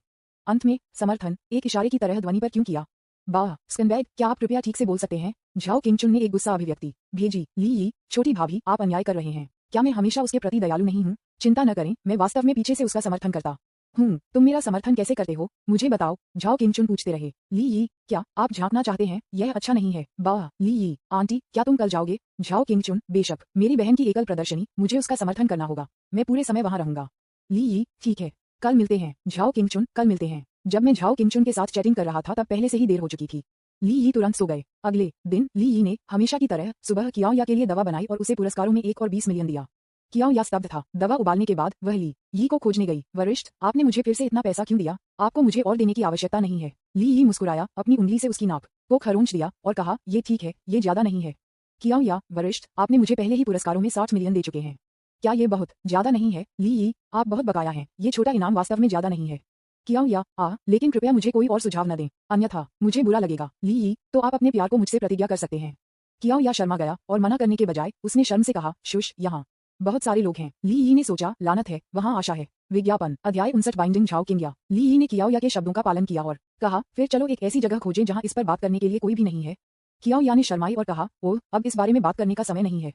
अंत में समर्थन एक इशारे की तरह ध्वनि पर क्यों किया? वाह स्कंबैग, क्या आप कृपया ठीक से बोल सकते हैं? झाओ किंगचुन ने एक गुस्सा अभिव्यक्ति भेजी। ली यी, छोटी भाभी, आप अन्याय कर रहे हैं। क्या मैं हमेशा उसके प्रति दयालु नहीं हूँ? चिंता न करें, मैं वास्तव में पीछे से उसका समर्थन करता हूँ। तुम मेरा समर्थन कैसे करते हो? मुझे बताओ। झाओ किंगचुन पूछते रहे। ली यी, क्या आप झांकना चाहते हैं? यह अच्छा नहीं है। वाह ली यी, आंटी, क्या तुम कल जाओगे? झाओ किंगचुन, बेशक, मेरी बहन की एकल प्रदर्शनी, मुझे उसका समर्थन करना होगा। मैं पूरे समय वहां रहूंगा। ली यी, ठीक है, कल मिलते हैं। झाओ किंगचुन, कल मिलते हैं। जब मैं झाओ किंगचुन के साथ चैटिंग कर रहा था तब पहले से ही देर हो चुकी थी। ली यी तुरंत सो गए। अगले दिन ली यी ने हमेशा की तरह सुबह कियाओ या के लिए दवा बनाई और उसे पुरस्कारों में 1 और 20 मिलियन दिया। कियाओ या स्तब्ध था। दवा उबालने के बाद वह ली यी को खोजने गई। वरिष्ठ, आपने मुझे फिर से इतना पैसा क्यों दिया? आपको मुझे और देने की आवश्यकता नहीं है। ली यी मुस्कुराया, अपनी उंगली से उसकी नाक को खरोंच दिया और कहा, ये ठीक है, ये ज्यादा नहीं है। कियाओ या, वरिष्ठ, आपने मुझे पहले ही पुरस्कारों में 60 मिलियन दे चुके हैं। क्या ये बहुत ज्यादा नहीं है? ली यी, आप बहुत बकाया हैं, ये छोटा इनाम वास्तव में ज्यादा नहीं है। कियाओ या, लेकिन कृपया मुझे कोई और सुझाव न दें, अन्यथा मुझे बुरा लगेगा। ली यी, तो आप अपने प्यार को मुझसे प्रतिज्ञा कर सकते हैं। कियाओ या शर्मा गया और मना करने के बजाय उसने शर्म से कहा, शुश, यहाँ बहुत सारे लोग हैं। ली यी ने सोचा, लानत है, वहाँ आशा है। विज्ञापन अध्याय 59 बाइंडिंग झाओ किंग या। ली यी ने कियाओ या के शब्दों का पालन किया और कहा, फिर चलो एक ऐसी जगह खोजें जहाँ इस पर बात करने के लिए कोई भी नहीं है। कियाओ या ने शर्माई और कहा, ओह, अब इस बारे में बात करने का समय नहीं है।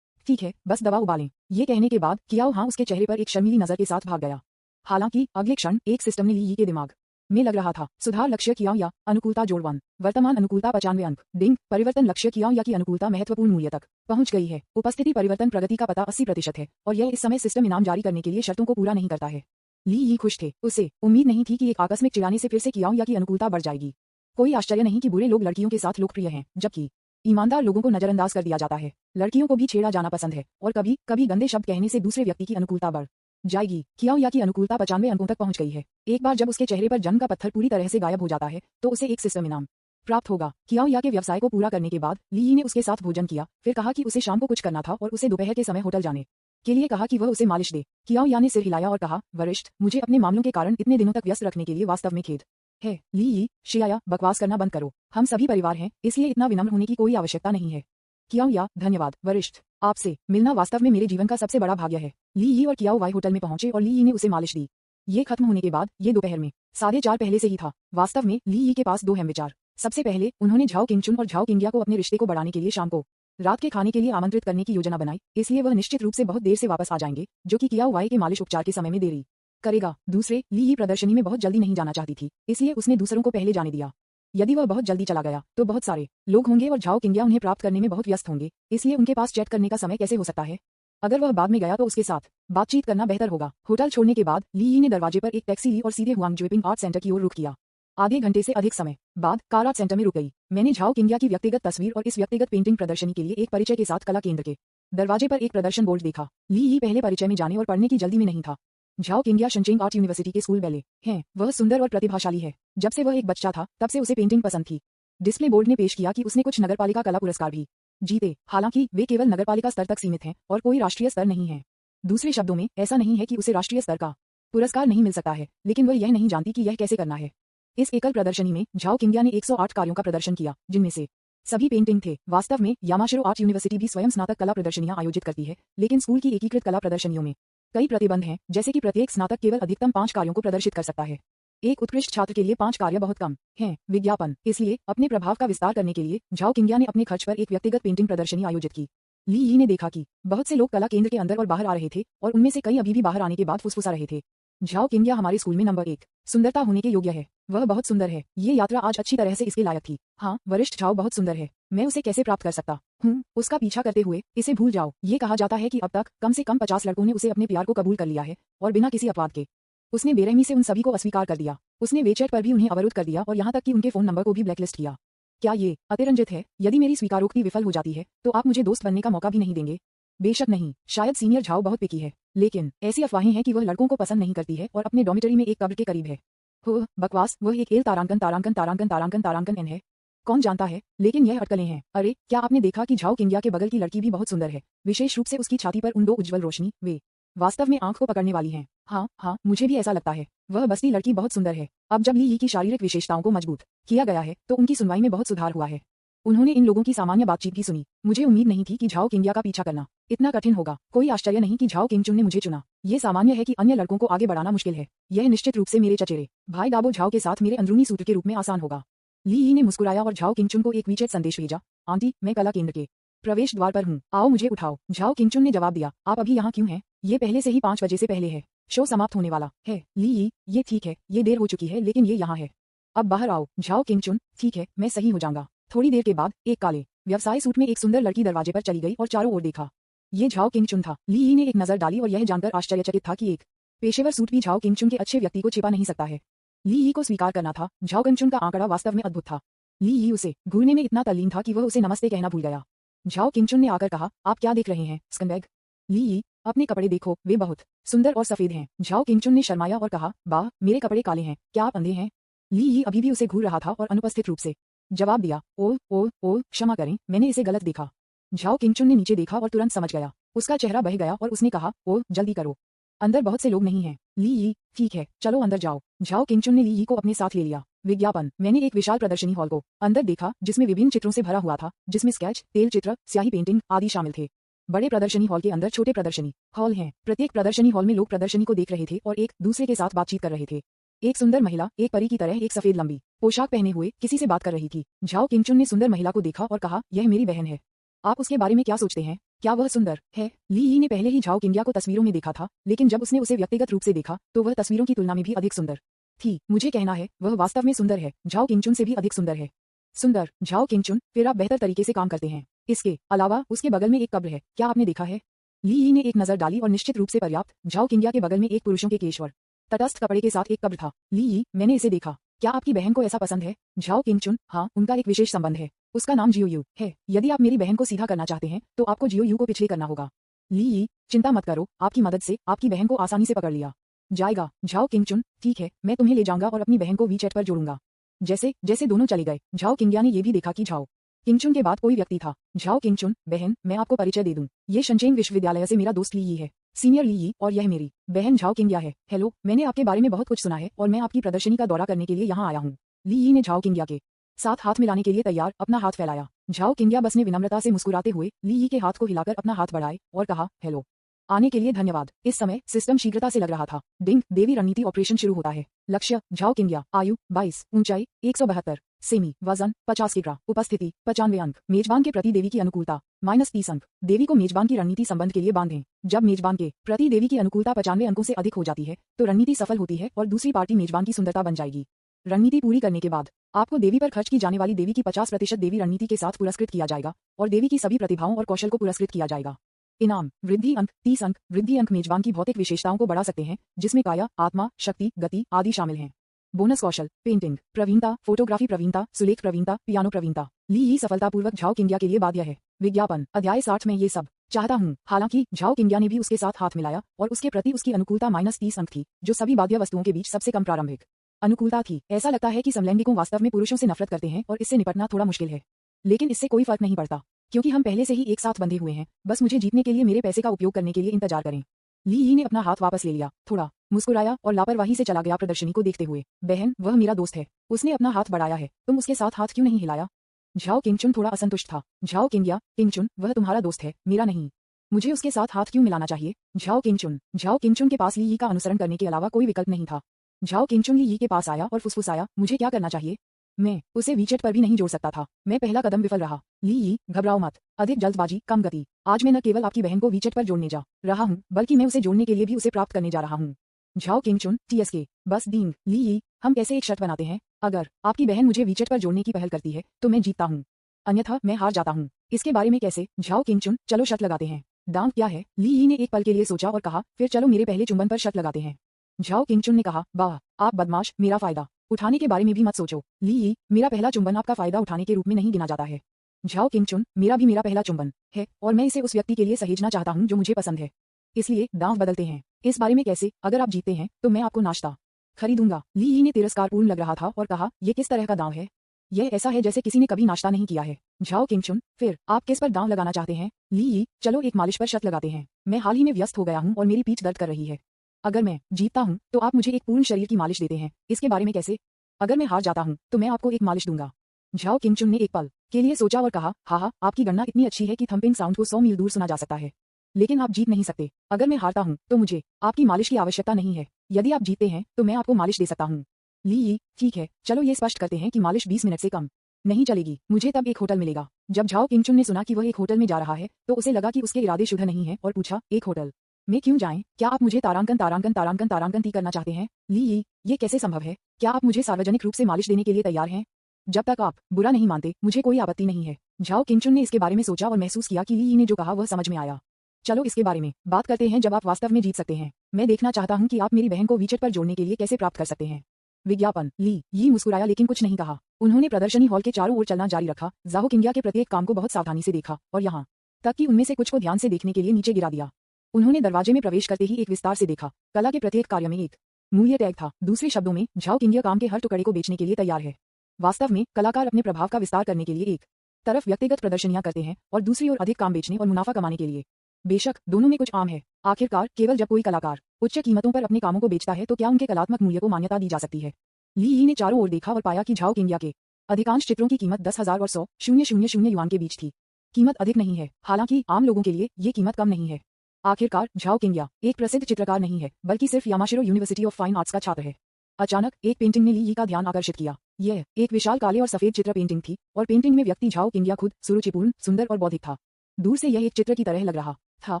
ठीक है, बस दवा उबालें। ये कहने के बाद कियाओ हाँ उसके चेहरे पर एक शर्मीली नजर के साथ भाग गया। हालांकि अगले क्षण एक सिस्टम ने ली यी के दिमाग में लग रहा था। सुधार लक्ष्य कियाओ या, अनुकूलता जोड़ 1, वर्तमान अनुकूलता 95 अंक। डिंग, परिवर्तन लक्ष्य कियाओ या की अनुकूलता महत्वपूर्ण मूल्य तक पहुंच गई है। उपस्थिति परिवर्तन प्रगति का पता 80% है और यह इस समय सिस्टम इनाम जारी करने के लिए शर्तों को पूरा नहीं करता है। ली यी खुश थे, उसे उम्मीद नहीं थी कि एक आकस्मिक चिढ़ाने से फिर से कियाओ या की अनुकूलता बढ़ जाएगी। कोई आश्चर्य नहीं कि बुरे लोग लड़कियों के साथ लोकप्रिय हैं, जबकि ईमानदार लोगों को नजरअंदाज कर दिया जाता है। लड़कियों को भी छेड़ा जाना पसंद है और कभी कभी गंदे शब्द कहने से दूसरे व्यक्ति की अनुकूलता बढ़ जाएगी। कियाओ या की अनुकूलता 95 अंकों तक पहुंच गई है। एक बार जब उसके चेहरे पर जन्म का पत्थर पूरी तरह से गायब हो जाता है तो उसे एक सिस्टम इनाम प्राप्त होगा। कियाओ या के व्यवसाय को पूरा करने के बाद ली यी ने उसके साथ भोजन किया, फिर कहा कि उसे शाम को कुछ करना था और उसे दोपहर के समय होटल जाने के लिए कहा कि वह उसे मालिश दे। कियाओ या ने सिर हिलाया और कहा, वरिष्ठ, मुझे अपने मामलों के कारण इतने दिनों तक व्यस्त रखने के लिए वास्तव में खेद है। ली यी, शिया, बकवास करना बंद करो, हम सभी परिवार हैं, इसलिए इतना विनम्र होने की कोई आवश्यकता नहीं है। कियाओ या, धन्यवाद वरिष्ठ, आपसे मिलना वास्तव में मेरे जीवन का सबसे बड़ा भाग्य है। ली यी और कियाओ वाई होटल में पहुंचे और ली यी ने उसे मालिश दी। ये खत्म होने के बाद ये दोपहर में 4:30 पहले से ही था। वास्तव में ली यी के पास दो अहम विचार। सबसे पहले उन्होंने झाओ किंगचुन और झाओ किंगिया को अपने रिश्ते को बढ़ाने के लिए शाम को रात के खाने के लिए आमंत्रित करने की योजना बनाई, इसलिए वह निश्चित रूप से बहुत देर से वापस आ जाएंगे, जो कि कियाओ वाई के मालिश उपचार के समय में देरी करेगा। दूसरे, ली यी प्रदर्शनी में बहुत जल्दी नहीं जाना चाहती थी, इसलिए उसने दूसरों को पहले जाने दिया। यदि वह बहुत जल्दी चला गया तो बहुत सारे लोग होंगे और झाओ किंगिया उन्हें प्राप्त करने में बहुत व्यस्त होंगे, इसलिए उनके पास चैट करने का समय कैसे हो सकता है? अगर वह बाद में गया तो उसके साथ बातचीत करना बेहतर होगा। होटल छोड़ने के बाद ली यी ने दरवाजे पर एक टैक्सी ली और सीधे हुआंगजुएपिंग आर्ट सेंटर की ओर रुख किया। आधे घंटे से अधिक समय बाद कार आर्ट सेंटर में रुक गई। मैंने झाओ किंगिया की व्यक्तिगत तस्वीर और इस व्यक्तिगत पेंटिंग प्रदर्शनी के लिए एक परिचय के साथ कला केंद्र के दरवाजे पर एक प्रदर्शन बोर्ड देखा। ली यी पहले परिचय में जाने और पढ़ने की जल्दी में नहीं था। झाओ किंगिया शनचेंग आर्ट यूनिवर्सिटी के स्कूल बैले हैं। वह सुंदर और प्रतिभाशाली है। जब से वह एक बच्चा था तब से उसे पेंटिंग पसंद थी। डिस्प्ले बोर्ड ने पेश किया कि उसने कुछ नगरपालिका कला पुरस्कार भी जीते, हालांकि वे केवल नगरपालिका स्तर तक सीमित हैं और कोई राष्ट्रीय स्तर नहीं है। दूसरे शब्दों में, ऐसा नहीं है कि उसे राष्ट्रीय स्तर का पुरस्कार नहीं मिल सकता है, लेकिन वह यह नहीं जानती कि यह कैसे करना है। इस एकल प्रदर्शनी में झाओ किंगिया ने 108 कार्यों का प्रदर्शन किया, जिनमें से सभी पेंटिंग थे। वास्तव में यामाशिरो आर्ट यूनिवर्सिटी भी स्वयं स्नातक कला प्रदर्शनियां आयोजित करती है, लेकिन स्कूल की एकीकृत कला प्रदर्शनियों में कई प्रतिबंध हैं, जैसे कि प्रत्येक स्नातक केवल अधिकतम 5 कार्यों को प्रदर्शित कर सकता है। एक उत्कृष्ट छात्र के लिए 5 कार्य बहुत कम हैं। विज्ञापन, इसलिए अपने प्रभाव का विस्तार करने के लिए झाओ किंगिया ने अपने खर्च पर एक व्यक्तिगत पेंटिंग प्रदर्शनी आयोजित की। ली यी ने देखा कि बहुत से लोग कला केंद्र के अंदर और बाहर आ रहे थे और उनमें से कई अभी भी बाहर आने के बाद फुसफुसा रहे थे। झाओ किंगिया हमारे स्कूल में नंबर 1 सुंदरता होने के योग्य है। वह बहुत सुंदर है। ये यात्रा आज अच्छी तरह से इसके लायक थी। हाँ, वरिष्ठ, झाओ बहुत सुंदर है। मैं उसे कैसे प्राप्त कर सकता हूँ? उसका पीछा करते हुए इसे भूल जाओ। ये कहा जाता है कि अब तक कम से कम 50 लड़कों ने उसे अपने प्यार को कबूल कर लिया है और बिना किसी अपवाद के उसने बेरहमी से उन सभी को अस्वीकार कर दिया। उसने वेचैट पर भी उन्हें अवरुद्ध कर दिया और यहाँ तक कि उनके फोन नंबर को भी ब्लैकलिस्ट किया। क्या ये अतिरंजित है? यदि मेरी स्वीकारोक्ति विफल हो जाती है तो आप मुझे दोस्त बनने का मौका भी नहीं देंगे? बेशक नहीं। शायद सीनियर झाओ बहुत पिकी है, लेकिन ऐसी अफवाहें हैं कि वह लड़कों को पसंद नहीं करती है और अपने डॉर्मिटरी में एक कब्र के करीब है। हो बकवास, वह एक एल तारांकन तारांकन तारांकन तारांकन तारांकन एन है। कौन जानता है, लेकिन यह अटकलें हैं। अरे, क्या आपने देखा कि झाओ किंगिया के बगल की लड़की भी बहुत सुंदर है, विशेष रूप से उसकी छाती पर उन 2 उज्ज्वल रोशनी, वे वास्तव में आंख को पकड़ने वाली हैं। हाँ, मुझे भी ऐसा लगता है। वह बस्ती लड़की बहुत सुंदर है। अब जब ली यी की शारीरिक विशेषताओं को मजबूत किया गया है तो उनकी सुनवाई में बहुत सुधार हुआ है। उन्होंने इन लोगों की सामान्य बातचीत भी सुनी। मुझे उम्मीद नहीं थी कि झाओ किंगिया का पीछा करना इतना कठिन होगा। कोई आश्चर्य नहीं कि झाओ किंगचुन ने मुझे चुना। ये सामान्य है कि अन्य लड़कों को आगे बढ़ाना मुश्किल है। यह निश्चित रूप से मेरे चचेरे भाई गाबो झाओ के साथ मेरे अंदरूनी सूत्र के रूप में आसान होगा। ली यी ने मुस्कुराया और झाओ किंगचुन को एक वीचैट संदेश भेजा। आंटी, मैं कला केंद्र के प्रवेश द्वार पर हूँ, आओ मुझे उठाओ। झाओ किंगचुन ने जवाब दिया, आप अभी यहाँ क्यों हैं? ये पहले से ही 5 बजे से पहले है। शो समाप्त होने वाला है। ली यी, ये ठीक है, ये देर हो चुकी है, लेकिन ये यहाँ है। अब बाहर आओ। झाओ किंगचुन, ठीक है, मैं सही हो जाऊंगा। थोड़ी देर के बाद एक काले व्यवसाय सूट में एक सुंदर लड़की दरवाजे पर चली गई और चारों ओर देखा। ये झाओ किंगचुन था। ली यी ने एक नजर डाली और यह जानकर आश्चर्यचकित था कि एक पेशेवर सूट भी झाओ किंगचुन के अच्छे व्यक्ति को छिपा नहीं सकता है। ली यी को स्वीकार करना था, झाओ किंगचुन का आंकड़ा वास्तव में अद्भुत था। ली यी उसे घूरने में इतना तल्लीन था कि वह उसे नमस्ते कहना भूल गया। झाओ किंगचुन ने आकर कहा, आप क्या देख रहे हैं, स्कंबैग? ली यी, अपने कपड़े देखो, वे बहुत सुंदर और सफेद हैं। झाओ किंगचुन ने शर्माया और कहा, वाह, मेरे कपड़े काले हैं, क्या आप अंधे हैं? ली यी अभी भी उसे घूर रहा था और अनुपस्थित रूप से जवाब दिया, ओ, क्षमा करें, मैंने इसे गलत देखा। झाओ किंगचुन ने नीचे देखा और तुरंत समझ गया। उसका चेहरा बह गया और उसने कहा, ओ, जल्दी करो, अंदर बहुत से लोग नहीं हैं। ली यी, ठीक है, चलो अंदर जाओ। झाओ किंगचुन ने ली यी को अपने साथ ले लिया। विज्ञापन, मैंने एक विशाल प्रदर्शनी हॉल को अंदर देखा जिसमें विभिन्न चित्रों से भरा हुआ था, जिसमें स्केच, तेल चित्र, स्याही पेंटिंग आदि शामिल थे। बड़े प्रदर्शनी हॉल के अंदर छोटे प्रदर्शनी हॉल हैं। प्रत्येक प्रदर्शनी हॉल में लोग प्रदर्शनी को देख रहे थे और एक दूसरे के साथ बातचीत कर रहे थे। एक सुंदर महिला एक परी की तरह एक सफेद लंबी पोशाक पहने हुए किसी से बात कर रही थी। झाओ किंगचुन ने सुंदर महिला को देखा और कहा, यह मेरी बहन है। आप उसके बारे में क्या सोचते हैं? क्या वह सुंदर है? ली यी ने पहले ही झाओ किंगिया को तस्वीरों में देखा था, लेकिन जब उसने उसे व्यक्तिगत रूप से देखा तो वह तस्वीरों की तुलना में भी अधिक सुंदर थी। मुझे कहना है, वह वास्तव में सुंदर है, झाओ किंगचुन से भी अधिक सुंदर है। सुंदर, झाओ किंगचुन, फिर आप बेहतर तरीके से काम करते हैं। इसके अलावा उसके बगल में एक कब्र है, क्या आपने देखा है? ली यी ने एक नजर डाली और निश्चित रूप से पर्याप्त। झाओ किंगिया के बगल में एक पुरुषों के केशवर तटस्थ कपड़े के साथ एक कब्र था। ली यी, मैंने इसे देखा। क्या आपकी बहन को ऐसा पसंद है? झाओ किंगचुन, हाँ, उनका एक विशेष संबंध है। उसका नाम जियो यू है। यदि आप मेरी बहन को सीधा करना चाहते हैं तो आपको जियो यू को पिछले करना होगा। ली यी, चिंता मत करो, आपकी मदद से आपकी बहन को आसानी से पकड़ लिया जाएगा। झाओ किंगचुन, ठीक है, मैं तुम्हें ले जाऊंगा और अपनी बहन को वीचैट पर जोड़ूंगा। जैसे जैसे दोनों चले गए, झाओ किंगिया ने यह भी देखा कि झाओ किंगचुन के बाद कोई व्यक्ति था। झाओ किंगचुन, बहन, मैं आपको परिचय दे दूं, ये शनचेंग विश्वविद्यालय से मेरा दोस्त ली यी है, सीनियर ली यी, और यह मेरी बहन झाओ किंगिया है। हेलो, मैंने आपके बारे में बहुत कुछ सुना है और मैं आपकी प्रदर्शनी का दौरा करने के लिए यहाँ आया हूँ। ली यी ने झाओ किंगिया के साथ हाथ मिलाने के लिए तैयार अपना हाथ फैलाया। झाओ किंगिया बस ने विनम्रता से मुस्कुराते हुए ली यी के हाथ को हिलाकर अपना हाथ बढ़ाए और कहा, हेलो, आने के लिए धन्यवाद। इस समय सिस्टम शीघ्रता से लग रहा था। डिंग, देवी रणनीति ऑपरेशन शुरू होता है। लक्ष्य, झाओ किंगिया, आयु 22, ऊंचाई 172 सेमी, वजन 50 किग्रा, उपस्थिति 95 अंक। मेजबान के प्रति देवी की अनुकूलता -30 अंक। देवी को मेजबान की रणनीति संबंध के लिए बांधें। जब मेजबान के प्रति देवी की अनुकूलता 95 अंकों से अधिक हो जाती है तो रणनीति सफल होती है और दूसरी पार्टी मेजबान की सुंदरता बन जाएगी। रणनीति पूरी करने के बाद आपको देवी पर खर्च की जाने वाली देवी की 50% देवी रणनीति के साथ पुरस्कृत किया जाएगा और देवी की सभी प्रतिभाओं और कौशल को पुरस्कृत किया जाएगा। इनाम, वृद्धि अंक 30 अंक। वृद्धि अंक मेजबान की भौतिक विशेषताओं को बढ़ा सकते हैं, जिसमें काया, आत्मा, शक्ति, गति आदि शामिल हैं। बोनस कौशल, पेंटिंग प्रवीणता, फोटोग्राफी प्रवीणता, सुलेख प्रवीणता, पियानो प्रवीणता। ली यी सफलतापूर्वक झाओ किंगिया के लिए बाध्य है। विज्ञापन, अध्याय 60 में ये सब चाहता हूँ। हालांकि झाओ किंगिया ने भी उसके साथ हाथ मिलाया और उसके प्रति उसकी अनुकूलता -30 अंक थी, जो सभी बाध्य वस्तुओं के बीच सबसे कम प्रारंभिक अनुकूलता थी। ऐसा लगता है कि समलैंगिकों वास्तव में पुरुषों से नफरत करते हैं और इससे निपटना थोड़ा मुश्किल है, लेकिन इससे कोई फर्क नहीं पड़ता क्योंकि हम पहले से ही एक साथ बंधे हुए हैं। बस मुझे जीतने के लिए मेरे पैसे का उपयोग करने के लिए इंतजार करें। ली यी ने अपना हाथ वापस ले लिया, थोड़ा मुस्कुराया और लापरवाही से चला गया प्रदर्शनी को देखते हुए। बहन, वह मेरा दोस्त है, उसने अपना हाथ बढ़ाया है, तुम उसके साथ हाथ क्यों नहीं हिलाया? झाओ किंगचुन थोड़ा असंतुष्ट था। झाओ किंगिया, किंगचुन, वह तुम्हारा दोस्त है, मेरा नहीं। मुझे उसके साथ हाथ क्यों मिलाना चाहिए? झाओ किंगचुन के पास ली यी का अनुसरण करने के अलावा कोई विकल्प नहीं था। झाओ किंगचुन ली यी के पास आया और फुसफुसाया, मुझे क्या करना चाहिए? मैं उसे वीचैट पर भी नहीं जोड़ सकता था। मैं पहला कदम विफल रहा। ली यी, घबराओ मत, अधिक जल्दबाजी, कम गति। आज मैं न केवल आपकी बहन को वीचैट पर जोड़ने जा रहा हूँ, बल्कि मैं उसे जोड़ने के लिए भी उसे प्राप्त करने जा रहा हूँ। झाओ किंगचुन, TSK, बस डींग। ली यी, हम कैसे एक शर्त बनाते हैं? अगर आपकी बहन मुझे वीचैट पर जोड़ने की पहल करती है तो मैं जीतता हूँ, अन्यथा मैं हार जाता हूँ। इसके बारे में कैसे? झाओ किंगचुन, चलो शर्त लगाते हैं। दांव क्या है? ली यी ने एक पल के लिए सोचा और कहा, फिर चलो मेरे पहले चुंबन पर शर्त लगाते हैं। झाओ किंगचुन ने कहा, वाह, आप बदमाश, मेरा फायदा उठाने के बारे में भी मत सोचो। ली यी, मेरा पहला चुंबन आपका फायदा उठाने के रूप में नहीं गिना जाता है। झाओ किंगचुन, मेरा भी मेरा पहला चुंबन है और मैं इसे उस व्यक्ति के लिए सहेजना चाहता हूँ जो मुझे पसंद है। इसलिए दांव बदलते हैं। इस बारे में कैसे? अगर आप जीतते हैं तो मैं आपको नाश्ता खरीदूंगा। ली यी ने तिरस्कारपूर्ण लग रहा था और कहा, यह किस तरह का दांव है? यह ऐसा है जैसे किसी ने कभी नाश्ता नहीं किया है। झाओ किंगचुन, फिर आप किस पर दांव लगाना चाहते हैं? ली यी, चलो एक मालिश पर शर्त लगाते हैं। मैं हाल ही में व्यस्त हो गया हूँ और मेरी पीठ दर्द कर रही है। अगर मैं जीतता हूँ तो आप मुझे एक पूर्ण शरीर की मालिश देते हैं। इसके बारे में कैसे? अगर मैं हार जाता हूँ तो मैं आपको एक मालिश दूंगा। झाओ किंगचुन ने एक पल के लिए सोचा और कहा, हाँ, आपकी गणना इतनी अच्छी है कि थंपिंग साउंड को 100 मील दूर सुना जा सकता है, लेकिन आप जीत नहीं सकते। अगर मैं हारता हूँ तो मुझे आपकी मालिश की आवश्यकता नहीं है। यदि आप जीतते हैं तो मैं आपको मालिश दे सकता हूँ। ली यी, ठीक है, चलो ये स्पष्ट करते हैं कि मालिश 20 मिनट से कम नहीं चलेगी। मुझे तब एक होटल मिलेगा। जब झाओ किंगचुन ने सुना कि वह एक होटल में जा रहा है तो उसे लगा कि उसके इरादे शुद्ध नहीं है और पूछा, एक होटल में क्यों जाएं? क्या आप मुझे तारांकन ती करना चाहते हैं? ली यी, ये कैसे संभव है? क्या आप मुझे सार्वजनिक रूप से मालिश देने के लिए तैयार हैं? जब तक आप बुरा नहीं मानते मुझे कोई आपत्ति नहीं है। झाओ किंगचुन ने इसके बारे में सोचा और महसूस किया कि ली यी ने जो कहा वह समझ में आया। चलो इसके बारे में बात करते हैं जब आप वास्तव में जीत सकते हैं। मैं देखना चाहता हूँ कि आप मेरी बहन को वीचैट पर जोड़ने के लिए कैसे प्राप्त कर सकते हैं। विज्ञापन। ली यी मुस्कुराया लेकिन कुछ नहीं कहा। उन्होंने प्रदर्शनी हॉल के चारों ओर चलना जारी रखा, झाओ किंगिया के प्रत्येक काम को बहुत सावधानी से देखा और यहाँ तक कि उनमें से कुछ को ध्यान से देखने के लिए नीचे गिरा दिया। उन्होंने दरवाजे में प्रवेश करते ही एक विस्तार से देखा। कला के प्रत्येक कार्य में एक मूल्य टैग था। दूसरे शब्दों में, झाओ किंगिया काम के हर टुकड़े को बेचने के लिए तैयार है। वास्तव में कलाकार अपने प्रभाव का विस्तार करने के लिए एक तरफ व्यक्तिगत प्रदर्शनियां करते हैं और दूसरी ओर अधिक काम बेचने और मुनाफा कमाने के लिए। बेशक दोनों में कुछ आम है। आखिरकार केवल जब कोई कलाकार उच्च कीमतों पर अपने कामों को बेचता है तो क्या उनके कलात्मक मूल्य को मान्यता दी जा सकती है। ली यी ने चारों ओर देखा और पाया कि झाओ किंगिया के अधिकांश चित्रों की कीमत 10,000 और 100,000 युआन के बीच थी। कीमत अधिक नहीं है, हालांकि आम लोगों के लिए ये कीमत कम नहीं है। आखिरकार झाओ किंगिया एक प्रसिद्ध चित्रकार नहीं है, बल्कि सिर्फ यामाशिरो यूनिवर्सिटी ऑफ फाइन आर्ट्स का छात्र है। अचानक एक पेंटिंग ने ली यी का ध्यान आकर्षित किया। यह एक विशाल काले और सफेद चित्र पेंटिंग थी और पेंटिंग में व्यक्ति झाओ किंगिया खुद सुरुचिपूर्ण, सुंदर और बौद्धिक था। दूर से यह एक चित्र की तरह लग रहा था,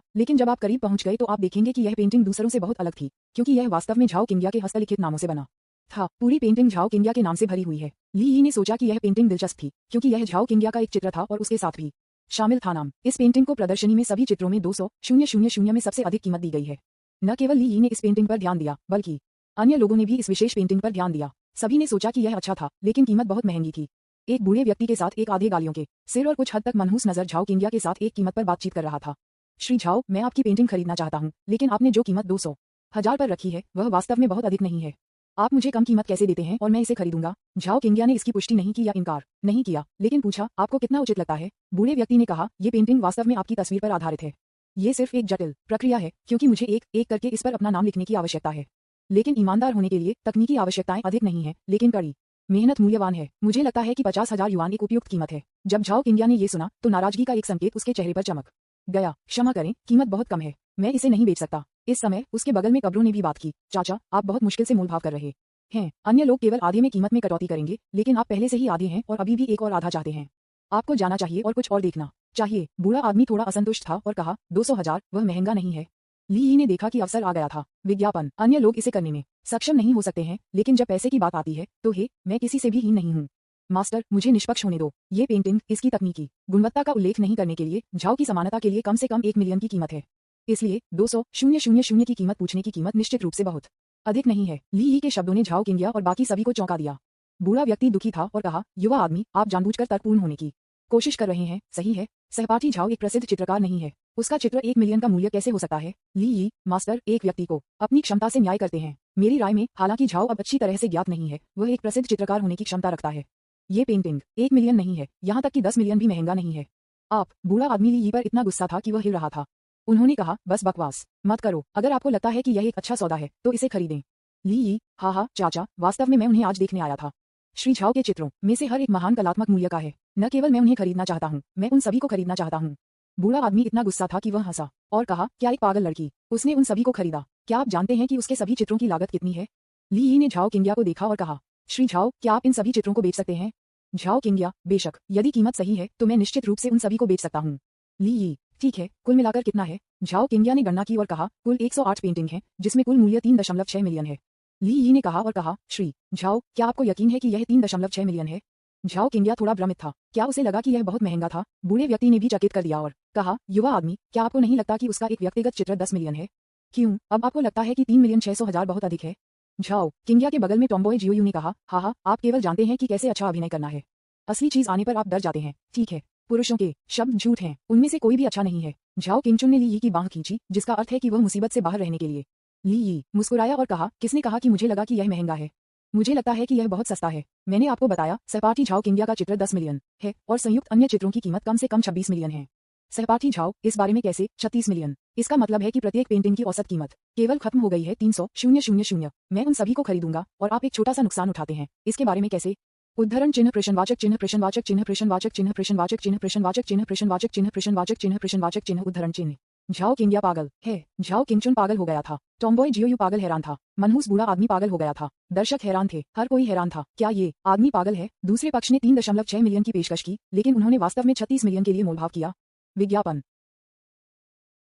लेकिन जब आप करीब पहुंच गए तो आप देखेंगे कि यह पेंटिंग दूसरों से बहुत अलग थी, क्योंकि यह वास्तव में झाओ किंगिया के हस्तलिखित नामों से बना था। पूरी पेंटिंग झाओ किंगिया के नाम से भरी हुई है। ली यी ने सोचा कि यह पेंटिंग दिलचस्प थी, क्योंकि यह झाओ किंगिया का एक चित्र था और उसके साथ भी शामिल था नाम। इस पेंटिंग को प्रदर्शनी में सभी चित्रों में 200,000 में सबसे अधिक कीमत दी गई है। न केवल ली यी ने इस पेंटिंग पर ध्यान दिया, बल्कि अन्य लोगों ने भी इस विशेष पेंटिंग पर ध्यान दिया। सभी ने सोचा कि यह अच्छा था, लेकिन कीमत बहुत महंगी थी। एक बूढ़े व्यक्ति के साथ एक आधे गालियों के सिर और कुछ हद तक मनहूस नजर झाओ किंगिया के साथ एक कीमत पर बातचीत कर रहा था। श्री झाओ, मैं आपकी पेंटिंग खरीदना चाहता हूँ, लेकिन आपने जो कीमत 200,000 पर रखी है वह वास्तव में बहुत अधिक नहीं है। आप मुझे कम कीमत कैसे देते हैं और मैं इसे खरीदूंगा। झाओ किंगिया ने इसकी पुष्टि नहीं की या इनकार नहीं किया, लेकिन पूछा, आपको कितना उचित लगता है। बूढ़े व्यक्ति ने कहा, ये पेंटिंग वास्तव में आपकी तस्वीर पर आधारित है। ये सिर्फ एक जटिल प्रक्रिया है, क्योंकि मुझे एक एक करके इस पर अपना नाम लिखने की आवश्यकता है। लेकिन ईमानदार होने के लिए तकनीकी आवश्यकताएं अधिक नहीं है, लेकिन कड़ी मेहनत मूल्यवान है। मुझे लगता है कि 50,000 युआन एक उपयुक्त कीमत है। जब झाओ किंगिया ने ये सुना तो नाराजगी का एक संकेत उसके चेहरे पर चमक गया। क्षमा करें, कीमत बहुत कम है, मैं इसे नहीं बेच सकता। इस समय उसके बगल में कब्रों ने भी बात की। चाचा, आप बहुत मुश्किल से मोलभाव कर रहे हैं। अन्य लोग केवल आधे में कीमत में कटौती करेंगे, लेकिन आप पहले से ही आधे हैं और अभी भी एक और आधा चाहते हैं। आपको जाना चाहिए और कुछ और देखना चाहिए। बूढ़ा आदमी थोड़ा असंतुष्ट था और कहा, 200,000 वह महंगा नहीं है। ली यी ने देखा कि अवसर आ गया था। विज्ञापन, अन्य लोग इसे करने में सक्षम नहीं हो सकते हैं, लेकिन जब पैसे की बात आती है तो मैं किसी से भी हीन नहीं हूँ। मास्टर, मुझे निष्पक्ष होने दो। ये पेंटिंग इसकी तकनीकी गुणवत्ता का उल्लेख नहीं करने के लिए झाओ की समानता के लिए कम से कम 1 मिलियन की कीमत है। इसलिए 200,000 की कीमत पूछने की कीमत निश्चित रूप से बहुत अधिक नहीं है। ली यी के शब्दों ने झाओ किंगिया और बाकी सभी को चौंका दिया। बूढ़ा व्यक्ति दुखी था और कहा, युवा आदमी, आप जानबूझकर तर्कपूर्ण होने की कोशिश कर रहे हैं, सही है। सहपाठी झाओ एक प्रसिद्ध चित्रकार नहीं है, उसका चित्र 1 मिलियन का मूल्य कैसे हो सकता है। ली यी, मास्टर, एक व्यक्ति को अपनी क्षमता से न्याय करते हैं। मेरी राय में, हालांकि झाओ अब अच्छी तरह से ज्ञात नहीं है, वह एक प्रसिद्ध चित्रकार होने की क्षमता रखता है। ये पेंटिंग 1 मिलियन नहीं है, यहाँ तक कि 10 मिलियन भी महंगा नहीं है। आप, बूढ़ा आदमी ली यी पर इतना गुस्सा था कि वह हिल रहा था। उन्होंने कहा, बस बकवास मत करो। अगर आपको लगता है कि यह एक अच्छा सौदा है तो इसे खरीदें। ली यी, हाँ चाचा, वास्तव में मैं उन्हें आज देखने आया था। श्री झाओ के चित्रों में से हर एक महान कलात्मक मूल्य का है। न केवल मैं उन्हें खरीदना चाहता हूँ, मैं उन सभी को खरीदना चाहता हूँ। बूढ़ा आदमी इतना गुस्सा था कि वह हंसा और कहा, क्या एक पागल लड़की, उसने उन सभी को खरीदा। क्या आप जानते हैं कि उसके सभी चित्रों की लागत कितनी है। ली यी ने झाओ किंगिया को देखा और कहा, श्री झाओ, क्या आप इन सभी चित्रों को बेच सकते हैं। झाओ किंगिया, बेशक, यदि कीमत सही है तो मैं निश्चित रूप से उन सभी को बेच सकता हूँ। ली यी, ठीक है, कुल मिलाकर कितना है। झाओ किंगिया ने गणना की और कहा, कुल 108 पेंटिंग है, जिसमें कुल मूल्य 3.6 मिलियन है। ली यी ने कहा और कहा, श्री झाओ, क्या आपको यकीन है कि यह 3.6 मिलियन है। झाओ किंगिया थोड़ा भ्रमित था। क्या उसे लगा कि यह बहुत महंगा था। बूढ़े व्यक्ति ने भी चकित कर दिया और कहा, युवा आदमी, क्या आपको नहीं लगता कि उसका एक व्यक्तिगत चित्र 10 मिलियन है। क्यों, अब आपको लगता है कि 3,600,000 बहुत अधिक है। झाओ किंगिया के बगल में टॉम्बॉय जियोयू ने कहा, हाँ, आप केवल जानते हैं कि कैसे अच्छा अभिनय करना है, असली चीज आने पर आप डर जाते हैं। ठीक है, पुरुषों के शब्द झूठ हैं, उनमें से कोई भी अच्छा नहीं है। झाओ किंगचुन ने ली यी की बांह खींची, जिसका अर्थ है कि वह मुसीबत से बाहर रहने के लिए। ली यी मुस्कुराया और कहा, किसने कहा कि मुझे लगा कि यह महंगा है। मुझे लगता है कि यह बहुत सस्ता है। मैंने आपको बताया, सहपाठी झाओ किंगिया का चित्र 10 मिलियन है और संयुक्त अन्य चित्रों की कीमत कम से कम 26 मिलियन है। सहपाठी झाओ, इस बारे में कैसे 36 मिलियन। इसका मतलब है कि प्रत्येक पेंटिंग की औसत कीमत केवल खत्म हो गई है 300,000। मैं उन सभी को खरीदूंगा और आप एक छोटा सा नुकसान उठाते हैं। इसके बारे में कैसे। उद्धरण चिन्ह प्रश्नवाचक चिन्ह प्रश्नवाचक चिन्ह प्रश्नवाचक चिन्ह प्रश्नवाचक चिन्ह प्रश्नवाचक चिन्ह प्रश्नवाचक चिन्ह प्रश्नवाचक चिन्ह प्रश्नवाचक चिन्ह उद्धरण चिन्ह। झाओ किंगिया पागल है। झाओ किंगचुन पागल हो गया था। टॉम्बॉय जियोयू पागल हैरान था। मनहूस बूढ़ा आदमी पागल हो गया था। दर्शक हैरान थे। हर कोई हैरान था। क्या ये आदमी पागल है। दूसरे पक्ष ने 3.6 मिलियन की पेशकश की, लेकिन उन्होंने वास्तव में 36 मिलियन के लिए मोलभाव किया। विज्ञापन,